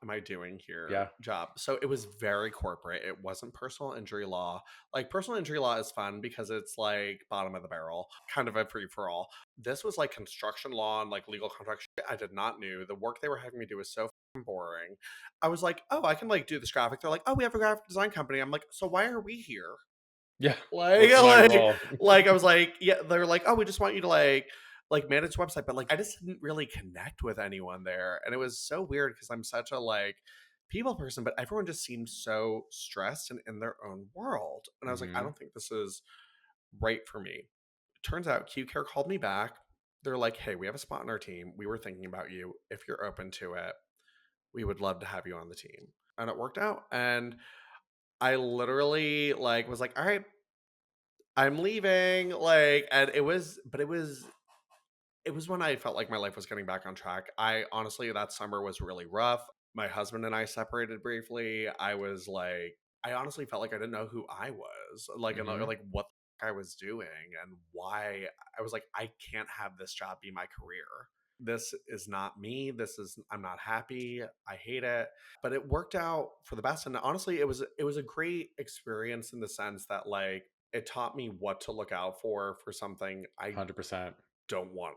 am I doing here Yeah. job. So it was very corporate. It wasn't personal injury law. Like personal injury law is fun because it's like bottom of the barrel, kind of a free for all. This was like construction law and like legal contract shit I did not knew. The work they were having me do was so boring. I was like, oh, I can like do this graphic. They're like, oh, we have a graphic design company. I'm like, so why are we here? Yeah. Like, What's my like, role? like I was like, yeah, they're like, oh, we just want you to like manage the website, but like I just didn't really connect with anyone there. And it was so weird because I'm such a like people person, but everyone just seemed so stressed and in their own world. And I was like, I Hmm. don't think this is right for me. Turns out Q Care called me back. They're like, hey, we have a spot on our team. We were thinking about you. If you're open to it, we would love to have you on the team. And it worked out. And I literally like was like, all right, I'm leaving. Like, and it was when I felt like my life was getting back on track. I honestly, that summer was really rough. My husband and I separated briefly. I honestly felt like I didn't know who I was, like, and Hmm. like what the I was doing and why. I was like, I can't have this job be my career. This is not me. I'm not happy. I hate it. But it worked out for the best. And honestly, it was a great experience in the sense that like it taught me what to look out for something I 100%. don't want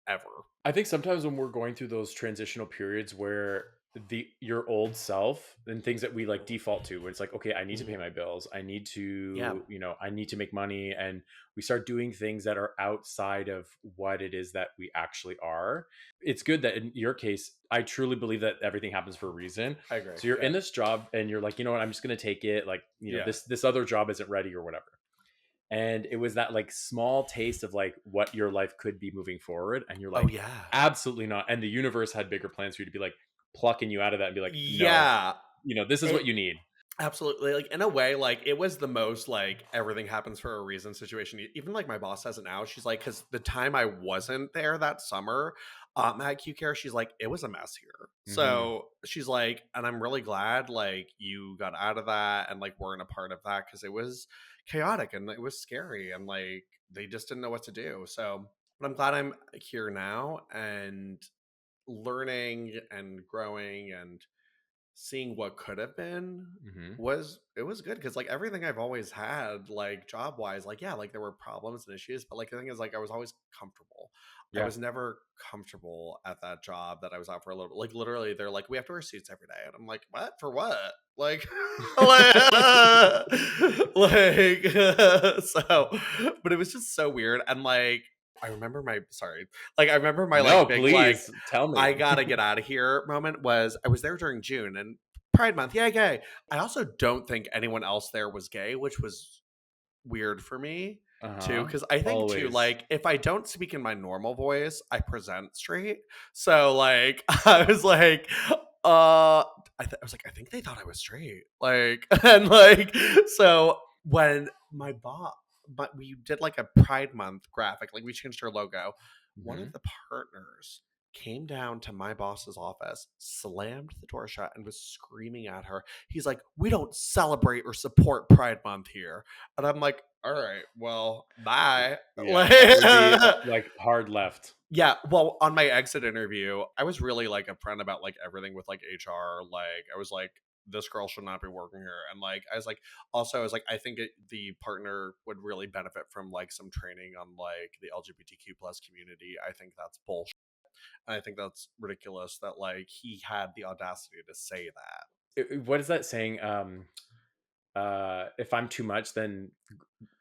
ever. I think sometimes when we're going through those transitional periods where the your old self and things that we like default to, when it's like, okay, I need to pay Mhm. my bills, I need Yeah. to, I need to make money, and we start doing things that are outside of what it is that we actually are. It's good that in your case, I truly believe that everything happens for a reason. I agree. So you're Yeah. in this job and you're like, you know what, I'm just going to take it. Like, Yeah. this other job isn't ready or whatever, and it was that like small taste of like what your life could be moving forward, and you're Oh like, yeah. absolutely not. And the universe had bigger plans for you to be like plucking you out of that and be like, no, Yeah. this is It what you need. absolutely, like, in a way, like, it was the most, like, everything happens for a reason situation. Even, like, my boss says it now. She's like, because the time I wasn't there that summer, at Q Care, she's like, "It was a mess here." Hmm. So, she's like, "And I'm really glad, like, you got out of that and, like, weren't a part of that because it was chaotic and it was scary and, like, they just didn't know what to do." So, but I'm glad I'm here now and learning and growing and seeing what could have been Hmm. was good because like everything I've always had like job wise like yeah like there were problems and issues but like the thing is like I was always comfortable. I Yeah. was never comfortable at that job that I was out for a little like literally they're like we have to wear suits every day and I'm like what for what like like, like so but it was just so weird and like I remember my sorry like I remember my No, like big like please tell I me. gotta get out of here moment was I was there during June and Pride Month, yeah, gay. I also don't think anyone else there was gay, which was weird for me too. Uh-huh. Cause I think too, Always. like, if I don't speak in my normal voice, I present straight. So, like, I was like, I was like, I think they thought I was straight. Like, and like, so when my boss, but we did like a Pride Month graphic, like we changed our logo. One of Hmm. the partners came down to my boss's office, slammed the door shut, and was screaming at her. He's like, "We don't celebrate or support Pride Month here." And I'm like, "All right, well, bye." Yeah, Like, that would be like hard left. yeah. Well, on my exit interview, I was really like upfront about like everything with like HR. Like, I was like, "This girl should not be working here," and like, I was like, also, I was like, I think the partner would really benefit from like some training on like the LGBTQ plus community. I think that's bullshit. And I think that's ridiculous that like he had the audacity to say that. What is that saying? If I'm too much, then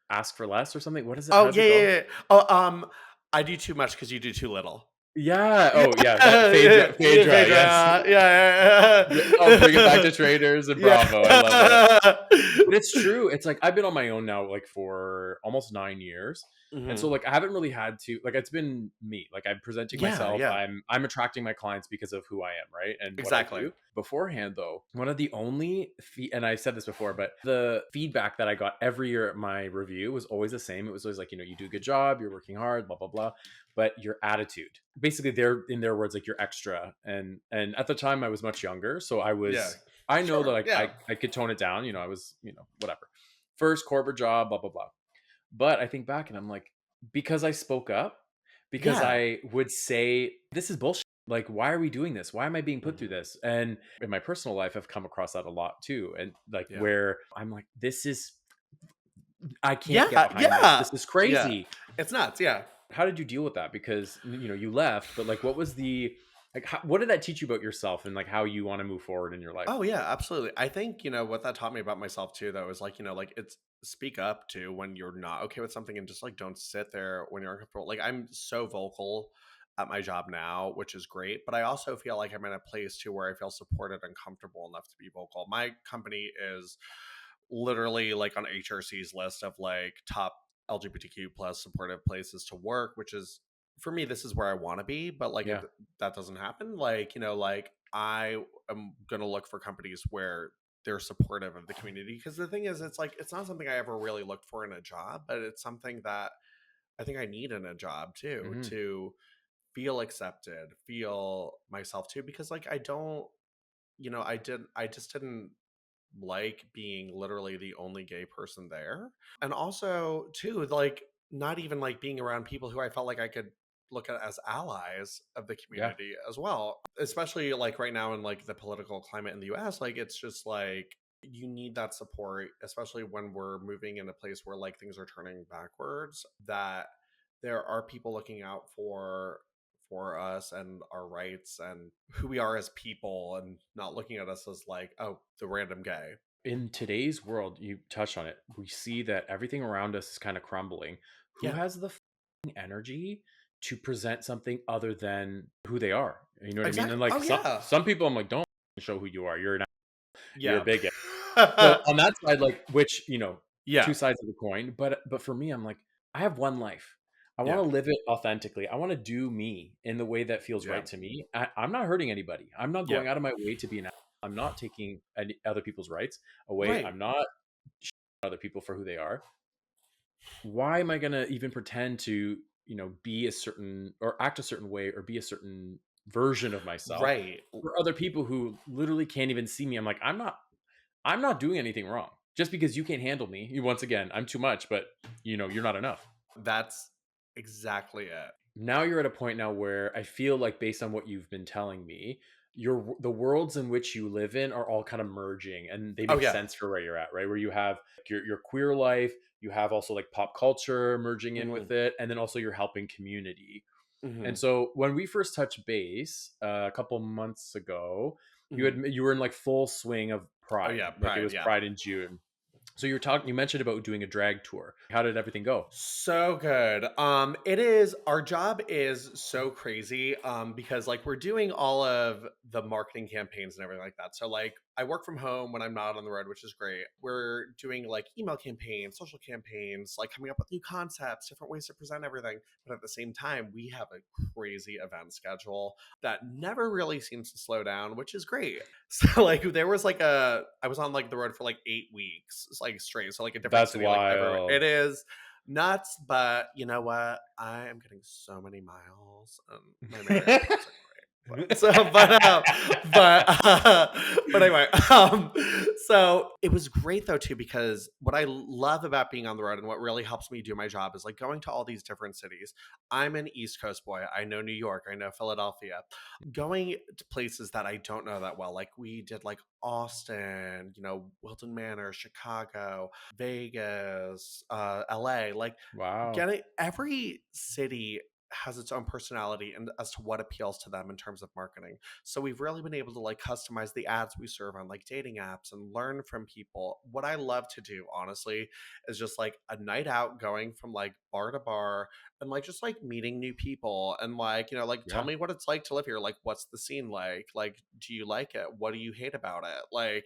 ask for less or something. What is it? How Oh does yeah, it yeah, go? yeah. Oh, I do too much because you do too little. Yeah. Yeah, Oh, yeah. That yeah, yeah, Phaedra. Yes. Phaedra. Yeah, Oh, bring it back yeah, to traders and yeah. Bravo. I love it. Yeah. But it's true. It's like I've been on my own now, like for almost 9 years, And so Mhm. like I haven't really had to like it's been me. Like I'm presenting Yeah, myself. yeah. I'm attracting my clients because of who I am, right? And what I Exactly. do. Beforehand though, one of the only and I've said this before, but the feedback that I got every year at my review was always the same. It was always like, you do a good job, you're working hard, blah blah blah, but your attitude. Basically they're in their words like you're extra. And at the time I was much younger, so Yeah. I know that Sure. Yeah. I could tone it down, I was, whatever. First corporate job, blah blah blah. But I think back and I'm like, because I spoke up, because Yeah. I would say, this is bullshit. Like, why are we doing this? Why am I being put through Mhm. this? And in my personal life, I've come across that a lot too. And like, Yeah. where I'm like, I can't get Yeah, behind this. yeah. This is Yeah. crazy. It's nuts, yeah. How did you deal with that? Because, you left, but like, what did that teach you about yourself and like how you want to move forward in your life? Oh yeah, absolutely. I think, what that taught me about myself too, though, is like, like it's speak up too when you're not okay with something and just like don't sit there when you're uncomfortable. Like I'm so vocal at my job now, which is great, but I also feel like I'm in a place too where I feel supported and comfortable enough to be vocal. My company is literally like on HRC's list of like top LGBTQ plus supportive places to work, which is for me, this is where I want to be. But like if Yeah. that doesn't happen, like, like I am gonna look for companies where they're supportive of the community. Because the thing is, it's like it's not something I ever really looked for in a job, but it's something that I think I need in a job too, Hmm. to feel accepted, feel myself too. Because like I don't, I just didn't like being literally the only gay person there. And also, too, like not even like being around people who I felt like I could look at as allies of the Yeah. community as well. Especially like right now in like the political climate in the US, like it's just like you need that support, especially when we're moving in a place where like things are turning backwards, that there are people looking out for us and our rights and who we are as people and not looking at us as like, oh, the random gay. In today's world, you touched on it. We see that everything around us is kind of crumbling. Who Yeah, has the energy to present something other than who they are? You know what I mean? exactly. And like Oh yeah. some people, I'm like, don't show who you are. You're a Yeah. bigot. So on that side, like, which Yeah. two sides of the coin. But for me, I'm like, I have one life. I want Yeah. to live it authentically. I want to do me in the way that feels Yeah. right to me. I'm not hurting anybody. I'm not Yeah. going out of my way to be an. I'm not taking other people's rights away. Right. I'm not other people for who they are. Why am I going to even pretend to, be a certain or act a certain way or be a certain version of myself Right. for other people who literally can't even see me? I'm like, I'm not doing anything wrong. Just because you can't handle me, once again, I'm too much, but you're not enough. That's exactly it. Now you're at a point now where I feel like based on what you've been telling me, the worlds in which you live in are all kind of merging and they Oh make yeah. sense for where you're at, right? Where you have your queer life, you have also like pop culture merging in Hmm. with it, and then also you're helping community. And Hmm. so when we first touched base a couple months ago, Hmm. you were in like full swing of Oh Pride. yeah. Like it Pride. was Yeah. Pride in June. So you mentioned about doing a drag tour. How did everything go? So good. It is our job is so crazy. Because like we're doing all of the marketing campaigns and everything like that. So like I work from home when I'm not on the road, which is great. We're doing like email campaigns, social campaigns, like coming up with new concepts, different ways to present everything. But at the same time, we have a crazy event schedule that never really seems to slow down, which is great. So like there was like I was on like the road for like 8 weeks, like straight. So like a different That's city, like everywhere. wild. It is nuts, but you know what? I am getting so many miles, and my Marriott points are great. But so, but anyway, so it was great though too because what I love about being on the road and what really helps me do my job is like going to all these different cities. I'm an East Coast boy. I know New York. I know Philadelphia. Going to places that I don't know that well, like we did like Austin, Wilton Manor, Chicago, Vegas, LA, like Wow. getting every city has its own personality and as to what appeals to them in terms of marketing. So we've really been able to like customize the ads we serve on like dating apps and learn from people. What I love to do, honestly, is just like a night out going from like bar to bar and like just like meeting new people and like, like tell Yeah. me what it's like to live here. Like, what's the scene like? Like, do you like it? What do you hate about it? Like,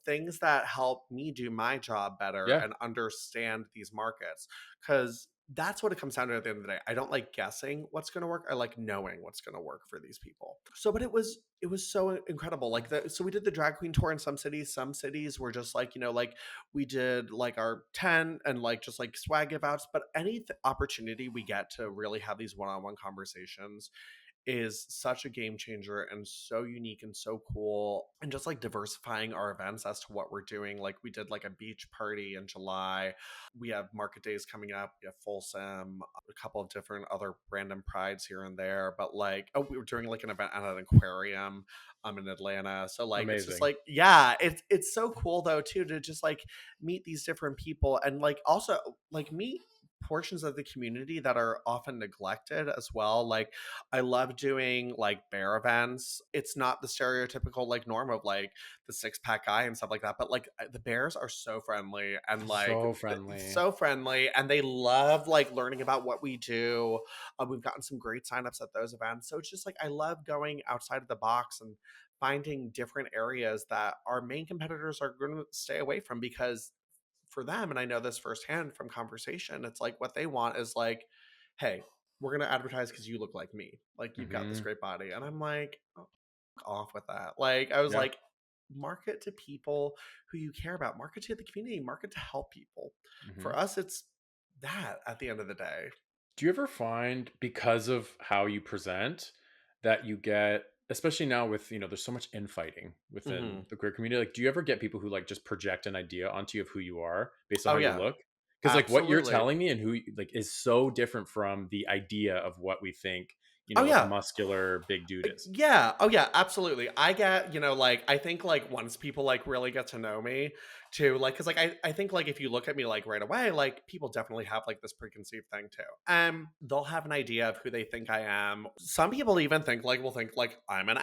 things that help me do my job better Yeah. and understand these markets. Because that's what it comes down to at the end of the day. I don't like guessing what's going to work. I like knowing what's going to work for these people. So, but it was so incredible. Like so we did the drag queen tour in some cities. Some cities were just like, like we did like our tent and like just like swag give outs. But any opportunity we get to really have these one-on-one conversations is such a game changer and so unique and so cool, and just like diversifying our events as to what we're doing. Like we did like a beach party in July, we have market days coming up, we have Folsom, a couple of different other random prides here and there, but like, oh, we were doing like an event at an aquarium in Atlanta. So like it's just Amazing. like, yeah, it's so cool though too to just like meet these different people and like also like meet portions of the community that are often neglected as well. Like I love doing like bear events. It's not the stereotypical like norm of like the six pack guy and stuff like that, but like the bears are so friendly and like So friendly. so friendly, and they love like learning about what we do. We've gotten some great signups at those events. So it's just like I love going outside of the box and finding different areas that our main competitors are going to stay away from, because for them, and I know this firsthand from conversation, it's like what they want is like, hey, we're gonna advertise because you look like me. Like you've got this Hmm. great body. And I'm like, oh, fuck off with that. Like I was Yeah. like, market to people who you care about, market to the community, market to help people. Hmm. For us, it's that at the end of the day. Do you ever find, because of how you present, that you get, especially now with, there's so much infighting within Hmm. the queer community, like, do you ever get people who like just project an idea onto you of who you are based on Oh how you yeah, look? Because like what you're absolutely. telling me and like is so different from the idea of what we think, Oh like a yeah. muscular big dude is. Yeah. Oh yeah, absolutely. I get, like I think like once people like really get to know me too, like cuz like I think like if you look at me like right away, like people definitely have like this preconceived thing too. They'll have an idea of who they think I am. Some people even think like will think like I'm an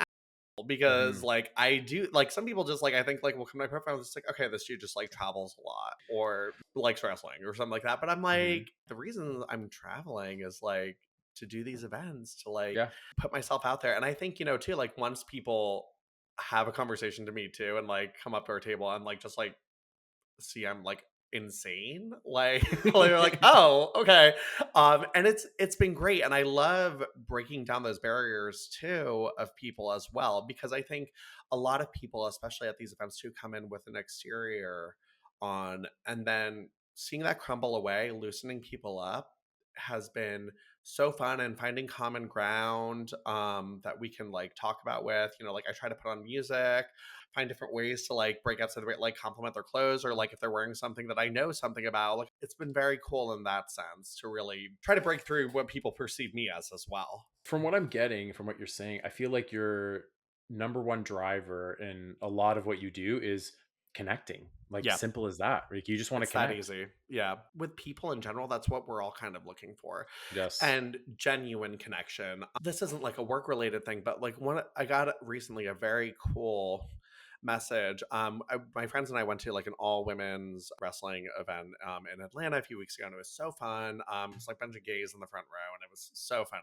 because Hmm. like I do like some people just like I think like will come to my profile and it's like, okay, this dude just like travels a lot or likes wrestling or something like that. But I'm Hmm. like, the reason I'm traveling is like to do these events, to like Yeah. put myself out there. And I think, too, like once people have a conversation to me too and like come up to our table and like just like see I'm like insane, like they're like, oh, okay. And it's been great, and I love breaking down those barriers too of people as well, because I think a lot of people, especially at these events too, come in with an exterior on, and then seeing that crumble away, loosening people up has been so fun, and finding common ground that we can like talk about with, like I try to put on music, find different ways to like break out so they like compliment their clothes, or like if they're wearing something that I know something about. Like it's been very cool in that sense to really try to break through what people perceive me as well. From what I'm getting from what you're saying, I feel like your number one driver in a lot of what you do is connecting. Like Yeah, simple as that. Like you just want to it's that connect. easy. Yeah, with people in general, that's what we're all kind of looking for, Yes. and genuine connection. This isn't like a work related thing, but like one I got recently a very cool message. My friends and I went to like an all women's wrestling event in Atlanta a few weeks ago, and it was so fun. It's like a bunch of gays in the front row, and it was so funny.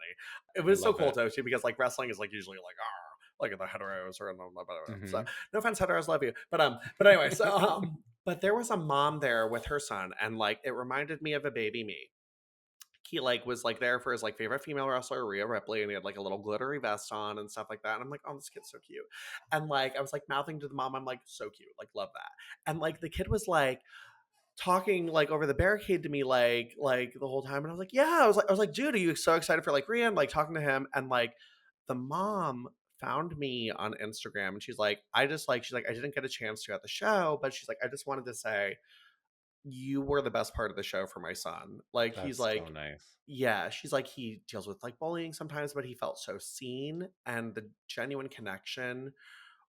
It I was so love cool it. though too, because like wrestling is like usually like like the heteros or blah, blah, blah, blah. So Hmm. no offense, heteros, love you, but anyway, so but there was a mom there with her son, and like it reminded me of a baby me. He like was like there for his like favorite female wrestler, Rhea Ripley, and he had like a little glittery vest on and stuff like that. And I'm like, oh, this kid's so cute. And like I was like mouthing to the mom, I'm like, so cute, like love that. And like the kid was like talking like over the barricade to me like the whole time. And I was like, yeah, I was like, dude, are you so excited for like Rhea? And like talking to him, and like the mom found me on Instagram, and she's like, she's like, I didn't get a chance to at the show, but she's like, I just wanted to say you were the best part of the show for my son. Like he's That's so like, nice. yeah, she's like, he deals with like bullying sometimes, but he felt so seen, and the genuine connection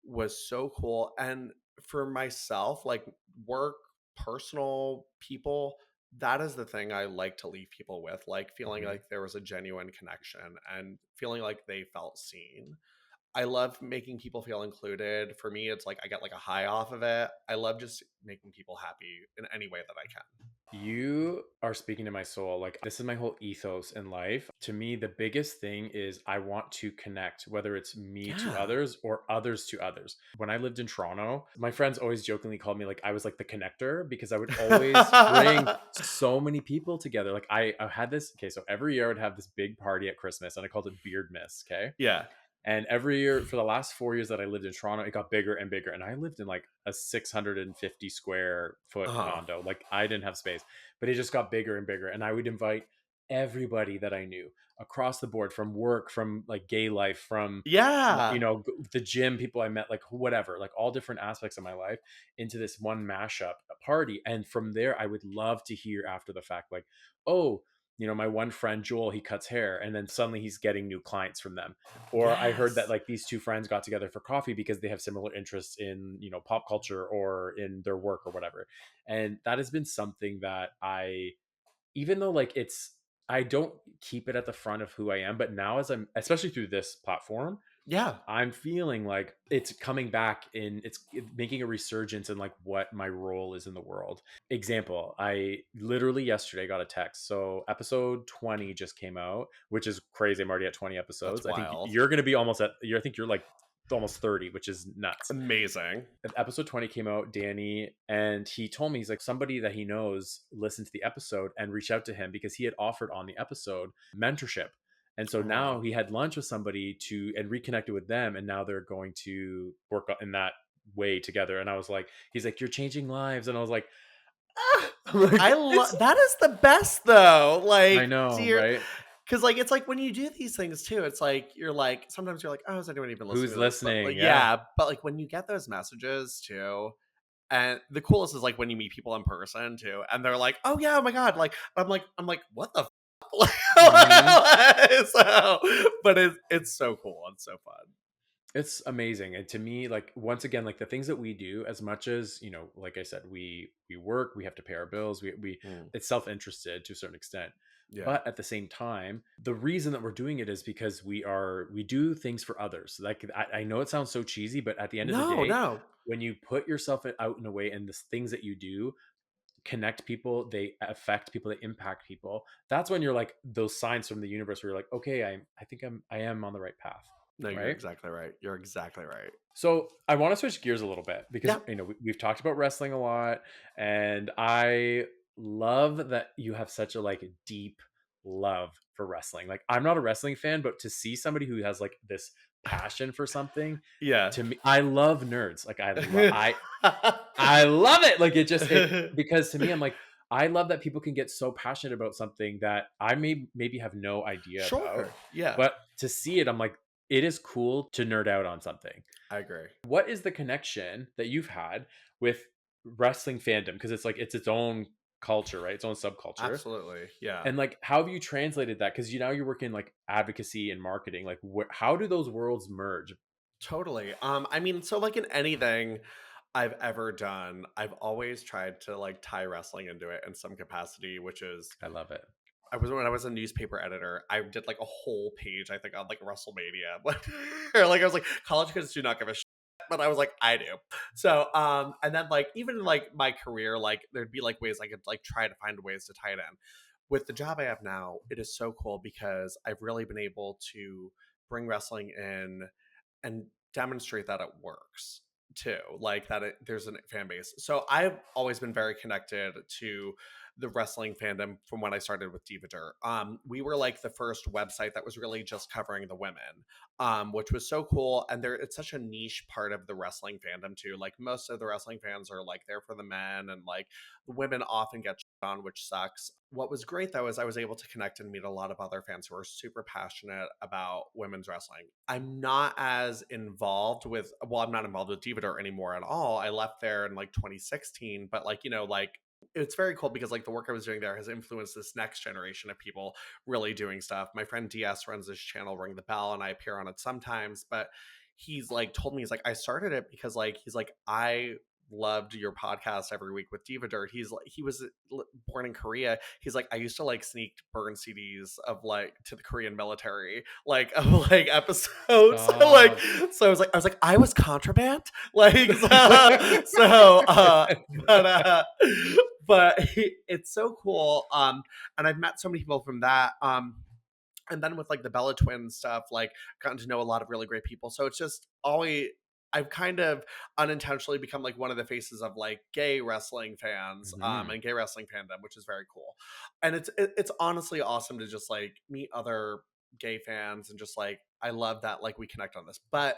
was so cool. And for myself, like work, personal, people, that is the thing I like to leave people with, like feeling Hmm. like there was a genuine connection and feeling like they felt seen. I love making people feel included. For me, it's like I get like a high off of it. I love just making people happy in any way that I can. You are speaking to my soul. Like, this is my whole ethos in life. To me, the biggest thing is I want to connect, whether it's me to Yeah. others or others to others. When I lived in Toronto, my friends always jokingly called me like I was like the connector because I would always bring so many people together. Like, I had this, okay, so every year I would have this big party at Christmas and I called it Beard Miss, okay? Yeah. And every year for the last 4 years that I lived in Toronto, it got bigger and bigger. And I lived in like a 650 square foot Uh-huh. condo. Like, I didn't have space, but it just got bigger and bigger. And I would invite everybody that I knew across the board, from work, from like gay life, from, Yeah. the gym, people I met, like whatever, like all different aspects of my life, into this one mashup party. And from there, I would love to hear after the fact, like, oh, my one friend Joel, he cuts hair, and then suddenly he's getting new clients from them. Or I heard that Yes. like these two friends got together for coffee because they have similar interests in, pop culture or in their work or whatever. And that has been something that even though like I don't keep it at the front of who I am, but now, as I'm, especially through this platform, Yeah. I'm feeling like it's coming back in, making a resurgence in like what my role is in the world. Example, I literally yesterday got a text. So episode 20 just came out, which is crazy. I'm already at 20 That's episodes. I think wild. you're going to be almost I think you're like almost 30, which is nuts. Amazing. Episode 20 came out, Danny, and he told me, he's like, somebody that he knows listened to the episode and reached out to him because he had offered on the episode mentorship. And so Oh now wow. he had lunch with somebody and reconnected with them, and now they're going to work in that way together. And I was like, he's like, you're changing lives. And I was like, ah! I'm like, I it's, love that is the best though. I Like, know, dear, right? because like it's like when you do these things too, it's like you're like sometimes you're like, oh, is anyone even listening Who's to this? But listening? like, Yeah. yeah, but like when you get those messages too, and the coolest is like when you meet people in person too, and they're like, oh yeah, oh my god, like I'm like, what the Hmm. so, but it's so cool. It's so fun. It's amazing. And to me, like, once again, like the things that we do, as much as, like I said, we work, we have to pay our bills, we Mm, it's self-interested to a certain extent. yeah. But at the same time, the reason that we're doing it is because we do things for others. Like, I know it sounds so cheesy, but at the end of the No, day, no. when you put yourself out in a way, and the things that you do connect people, they affect people, they impact people, that's when you're like those signs from the universe where you're like, okay, I think I am on the right path. No, you're Right. exactly right. You're exactly right. So I want to switch gears a little bit because Yeah. we've talked about wrestling a lot, and I love that you have such a like deep love for wrestling. Like, I'm not a wrestling fan, but to see somebody who has like this passion for something, Yeah. to me, I love nerds. Like, I love it. Like, it because to me, I'm like, I love that people can get so passionate about something that I maybe have no idea about, Sure. Yeah. but to see it, I'm like, it is cool to nerd out on something. I agree. What is the connection that you've had with wrestling fandom? Because it's like it's its own culture, right? Its own subculture. Absolutely. Yeah. And like, how have you translated that? Because now you're working like advocacy and marketing. Like, how do those worlds merge? Totally. I mean, so like in anything I've ever done, I've always tried to like tie wrestling into it in some capacity, which is I love it. when I was a newspaper editor, I did like a whole page, I think, on like WrestleMania. But or like I was like, college kids do not give a shit. But I was like, I do. So and then like even in like my career, like there'd be like ways I could like try to find ways to tie it in. With the job I have now, it is so cool because I've really been able to bring wrestling in and demonstrate that it works too, like that there's a fan base. So I've always been very connected to the wrestling fandom from when I started with Diva Dirt. We were like the first website that was really just covering the women, which was so cool. And it's such a niche part of the wrestling fandom too. Like most of the wrestling fans are like there for the men, and like the women often get shit on, which sucks. What was great though is I was able to connect and meet a lot of other fans who are super passionate about women's wrestling. I'm not as involved with, well, I'm not involved with Diva Dirt anymore at all. I left there in like 2016, but like, like it's very cool because like the work I was doing there has influenced this next generation of people really doing stuff. My friend DS runs this channel, Ring the Bell, and I appear on it sometimes, but he's like told me, he's like, I started it because like he's like, I loved your podcast every week with Diva Dirt. He's like, he was born in Korea. He's like, I used to like sneak burn CDs of like to the Korean military, like of like episodes. Like, Stop. so I was contraband. Like, so but it's so cool. And I've met so many people from that. And then with like the Bella Twins stuff, like gotten to know a lot of really great people. So it's just always I've kind of unintentionally become like one of the faces of like gay wrestling fans, Hmm. and gay wrestling fandom, which is very cool. And it's honestly awesome to just like meet other gay fans and just like I love that like we connect on this. But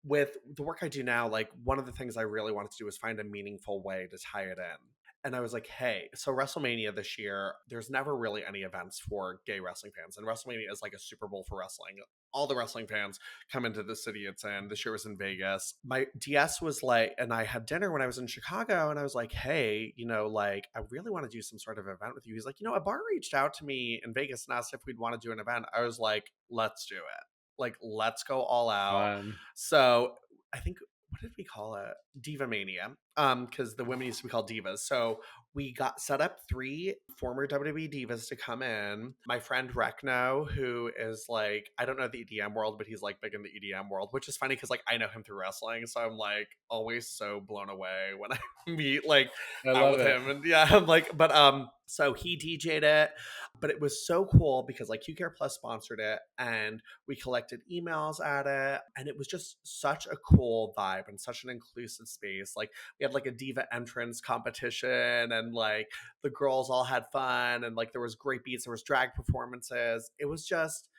with the work I do now, like one of the things I really wanted to do was find a meaningful way to tie it in. And I was like, hey, so WrestleMania this year, there's never really any events for gay wrestling fans. And WrestleMania is like a Super Bowl for wrestling. All the wrestling fans come into the city it's in. This year was in Vegas. My DS was like, and I had dinner when I was in Chicago, and I was like, hey, like, I really want to do some sort of event with you. He's like, a bar reached out to me in Vegas and asked if we'd want to do an event. I was like, let's do it. Like, let's go all out. Fun. So I think what did we call it? Diva Mania. Because the women used to be called divas. So we got set up 3 former WWE divas to come in. My friend Rekno, who is like, I don't know the EDM world, but he's like big in the EDM world, which is funny because like I know him through wrestling. So I'm like always so blown away when I meet like I out love with it. him. And yeah, I'm like, but so he DJ'd it, but it was so cool because like QCare Plus sponsored it and we collected emails at it, and it was just such a cool vibe and such an inclusive space. Like we had like a diva entrance competition, and like the girls all had fun, and like there was great beats, there was drag performances. It was just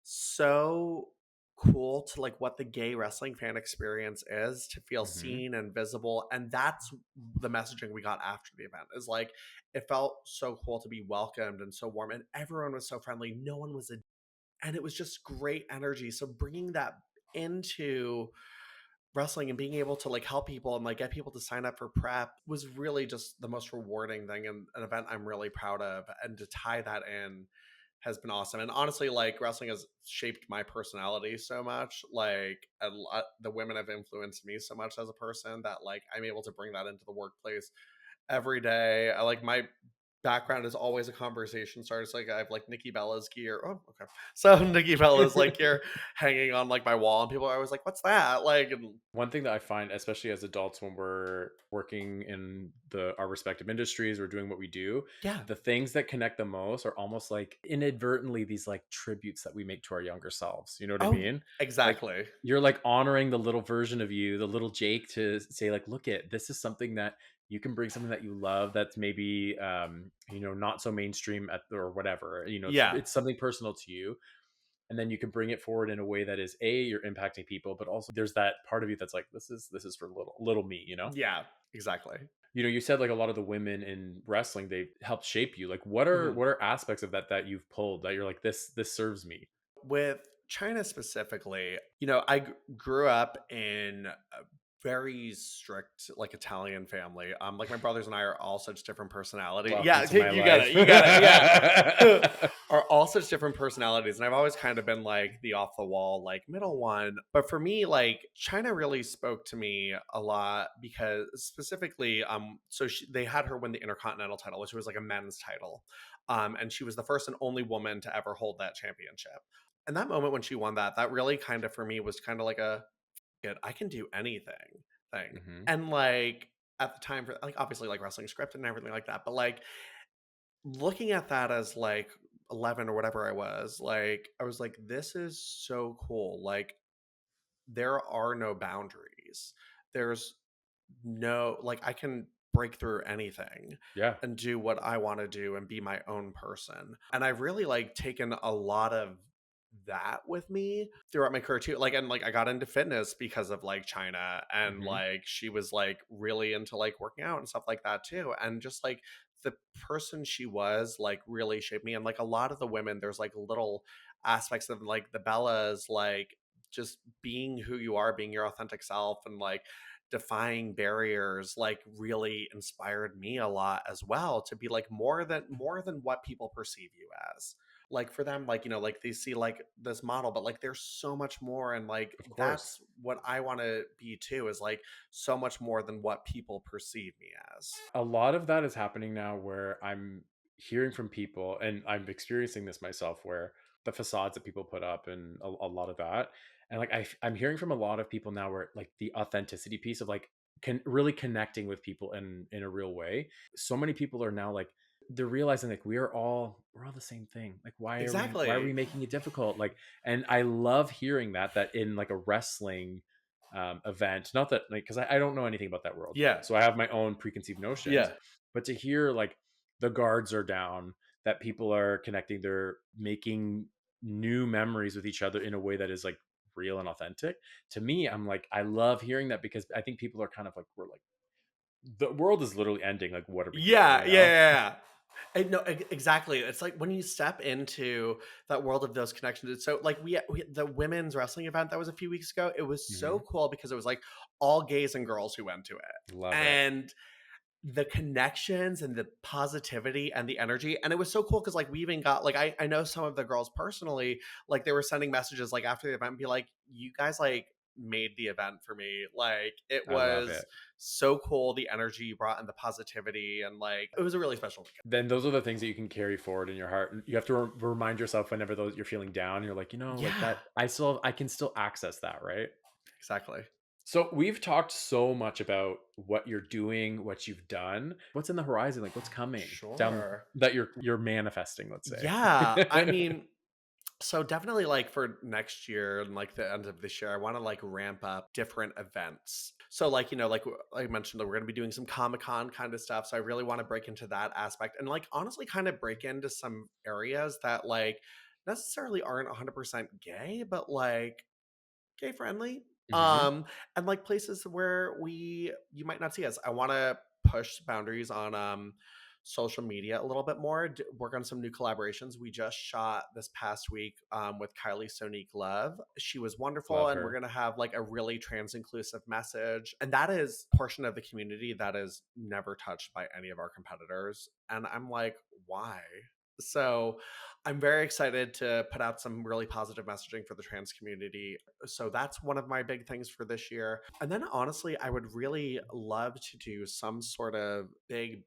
so cool to like what the gay wrestling fan experience is, to feel Hmm. seen and visible. And that's the messaging we got after the event, is like it felt so cool to be welcomed and so warm, and everyone was so friendly. No one was a and it was just great energy. So bringing that into wrestling and being able to like help people and like get people to sign up for prep was really just the most rewarding thing, and an event I'm really proud of. And to tie that in has been awesome. And honestly, like wrestling has shaped my personality so much. Like the women have influenced me so much as a person that like I'm able to bring that into the workplace every day. I like my background is always a conversation starter. It's like I have like Nikki Bella's gear. Oh, okay. So Nikki Bella's like gear hanging on like my wall, and people are always like, "What's that?" Like, and One thing that I find, especially as adults, when we're working in our respective industries, we're doing what we do, yeah. the things that connect the most are almost like inadvertently these like tributes that we make to our younger selves. You know what I Oh, mean? Like exactly. you're like honoring the little version of you, the little Jake, to say like, look at this is something that you can bring, something that you love that's maybe not so mainstream or whatever. Yeah. It's something personal to you, and then you can bring it forward in a way that is you're impacting people, but also there's that part of you that's like, this is for little me. Yeah. Exactly. You said like a lot of the women in wrestling, they helped shape you. Like what are Mhm. what are aspects of that you've pulled that you're like, this serves me? With China specifically, I grew up in a very strict like Italian family. Like my brothers and I are all such different personality. Welcome Yeah, to my you got life. it. You got it. Yeah. Are all such different personalities, and I've always kind of been like the off the wall like middle one. But for me, like China really spoke to me a lot because specifically so they had her win the Intercontinental title, which was like a men's title. And she was the first and only woman to ever hold that championship. And that moment when she won that really kind of for me was kind of like a good, I can do anything thing. Hmm. And like at the time, for like obviously like wrestling script and everything like that, but like looking at that as like 11 or whatever I was, like I was like, this is so cool. Like there are no boundaries. There's no like I can break through anything Yeah. and do what I want to do and be my own person. And I've really like taken a lot of that with me throughout my career too. Like and like I got into fitness because of like China, and Hmm. like she was like really into like working out and stuff like that too. And just like the person she was like really shaped me. And like a lot of the women, there's like little aspects of like the Bellas, like just being who you are, being your authentic self, and like defying barriers, like really inspired me a lot as well, to be like more than what people perceive you as. like for them, like, like they see like this model, but like there's so much more. And like Of course. that's what I want to be too, is like so much more than what people perceive me as. A lot of that is happening now where I'm hearing from people, and I'm experiencing this myself, where the facades that people put up and a lot of that. And like I'm hearing from a lot of people now where like the authenticity piece of like really connecting with people in a real way. So many people are now like they're realizing like we're all the same thing. Like why are we Exactly. making it difficult? Like, and I love hearing that in like a wrestling event. Not that like because I don't know anything about that world, Yeah. so I have my own preconceived notions. Yeah. But to hear like the guards are down, that people are connecting, they're making new memories with each other in a way that is like real and authentic. To me, I'm like I love hearing that because I think people are kind of like we're like the world is literally ending. Like what are we doing? Yeah. You Yeah. know? Yeah. Yeah. And no, exactly. It's like when you step into that world of those connections. It's so like we the women's wrestling event that was a few weeks ago. It was Hmm. so cool because it was like all gays and girls who went to it, Love it. and the connections and the positivity and the energy. And it was so cool because like we even got like I know some of the girls personally, like they were sending messages like after the event and be like, you guys like made the event for me. Like it I love was it. so cool, the energy you brought and the positivity, and like it was a really special weekend. Then those are the things that you can carry forward in your heart. And you have to remind yourself whenever those you're feeling down. You're like, like Yeah, that. I can still access that, right? exactly. So we've talked so much about what you're doing, what you've done. What's in the horizon? Like what's coming down Sure. that you're manifesting, let's say. Yeah, I mean, so definitely like for next year and like the end of this year, I want to like ramp up different events. So like, like I mentioned that we're going to be doing some Comic-Con kind of stuff. So I really want to break into that aspect and like honestly kind of break into some areas that like necessarily aren't 100% gay, but like gay friendly. Hmm. And like places where you might not see us. I want to push boundaries on social media a little bit more, work on some new collaborations. We just shot this past week with Kylie Sonique Love. She was wonderful, Love and we're her. going to have like a really trans inclusive message. And that is a portion of the community that is never touched by any of our competitors. And I'm like, why? So I'm very excited to put out some really positive messaging for the trans community. So that's one of my big things for this year. And then honestly, I would really love to do some sort of big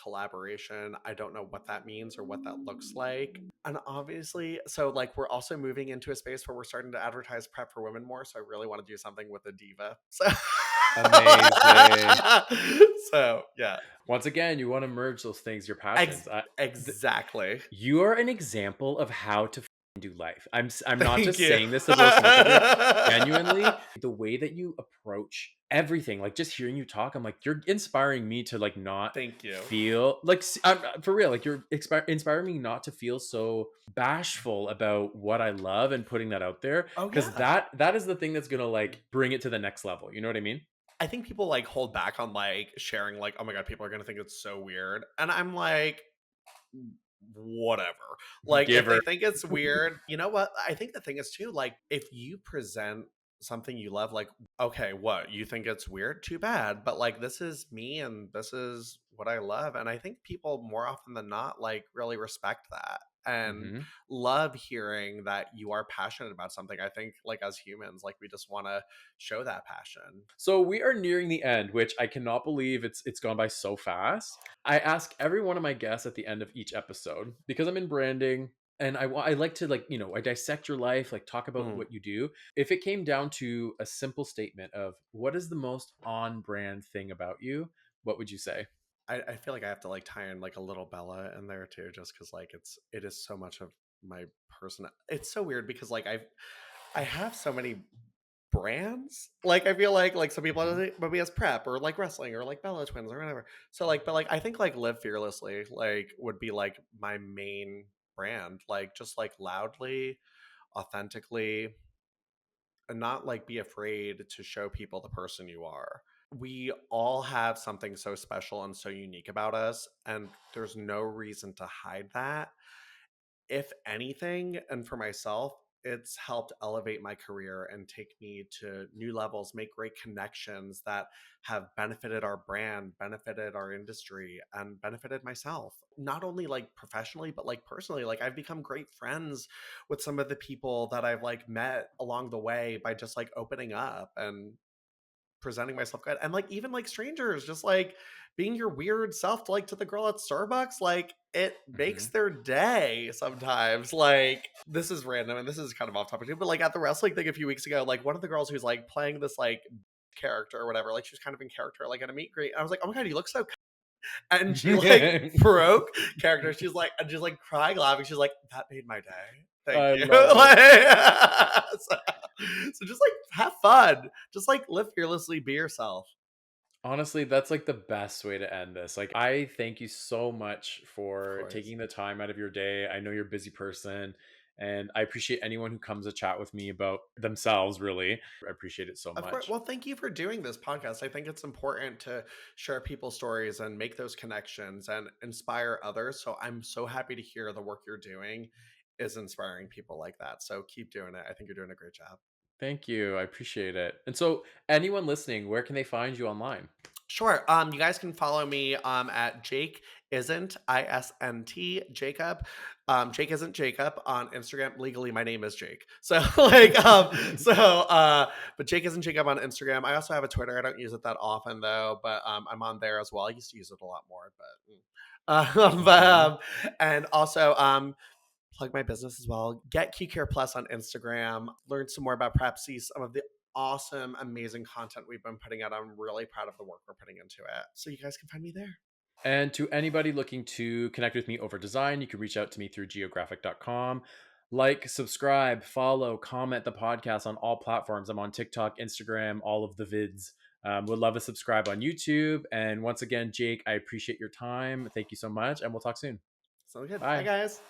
collaboration. I don't know what that means or what that looks like. And obviously, so like we're also moving into a space where we're starting to advertise prep for women more. So I really want to do something with a diva. So Amazing. so yeah. Once again, you want to merge those things, your Ex- passions. exactly. You are an example of how to do life. I'm not Thank just you. saying this to blow smoke up your genuinely, the way that you approach everything, like just hearing you talk, I'm like, you're inspiring me to like not Thank you. feel like for real, like you're inspiring me not to feel so bashful about what I love and putting that out there Oh because yeah. that is the thing that's gonna like bring it to the next level. You know what I mean? I think people like hold back on like sharing like, oh my god, people are gonna think it's so weird. And I'm like, whatever. Like if Giver. they think it's weird, you know what? I think the thing is too, like if you present something you love, like, okay, what? You think it's weird? Too bad. But like this is me and this is what I love. And I think people more often than not like really respect that and Hmm. love hearing that you are passionate about something. I think like as humans, like we just want to show that passion. So we are nearing the end, which I cannot believe it's gone by so fast. I ask every one of my guests at the end of each episode because I'm in branding and I like to like, I dissect your life, like talk about Mm. what you do. If it came down to a simple statement of what is the most on brand thing about you, what would you say? I feel like I have to like tie in like a little Bella in there too, just because like it is so much of my person. It's so weird because like I have so many brands. Like I feel like some people Mhm. maybe as prep or like wrestling or like Bella Twins or whatever. So like, but like I think like live fearlessly like would be like my main brand. Like just like loudly, authentically, and not like be afraid to show people the person you are. We all have something so special and so unique about us, and there's no reason to hide that. If anything, and for myself, it's helped elevate my career and take me to new levels, make great connections that have benefited our brand, benefited our industry, and benefited myself. Not only like professionally, but like personally. Like I've become great friends with some of the people that I've like met along the way by just like opening up and presenting myself good. And like even like strangers, just like being your weird self to like to the girl at Starbucks, like it makes Mhm. their day sometimes. Like this is random and this is kind of off topic too, but like at the wrestling thing a few weeks ago, like one of the girls who's like playing this like character or whatever, like she was kind of in character like at a meet and greet. And I was like, oh my god, you look so and she like broke character. She's like, and she's like crying, laughing. She's like, that made my day. Thank I you. love it. So just like have fun. Just like live fearlessly, be yourself. Honestly, that's like the best way to end this. Like, I thank you so much Of for course. taking the time out of your day. I know you're a busy person, and I appreciate anyone who comes to chat with me about themselves, really. I appreciate it so Of course. much. Well, thank you for doing this podcast. I think it's important to share people's stories and make those connections and inspire others. So I'm so happy to hear the work you're doing is inspiring people like that. So keep doing it. I think you're doing a great job. Thank you. I appreciate it. And so, anyone listening, where can they find you online? Sure. You guys can follow me at Jake isn't ISNT Jacob. Jake isn't Jacob on Instagram. Legally, my name is Jake. So but Jake isn't Jacob on Instagram. I also have a Twitter. I don't use it that often though, but I'm on there as well. I used to use it a lot more, but Mhm. and also plug my business as well. Get Key Care Plus on Instagram. Learn some more about prep. See some of the awesome, amazing content we've been putting out. I'm really proud of the work we're putting into it. So you guys can find me there. And to anybody looking to connect with me over design, you can reach out to me through geographic.com. Like, subscribe, follow, comment the podcast on all platforms. I'm on TikTok, Instagram, all of the vids. Would love to subscribe on YouTube. And once again, Jake, I appreciate your time. Thank you so much, and we'll talk soon. So good. Bye, Bye. guys.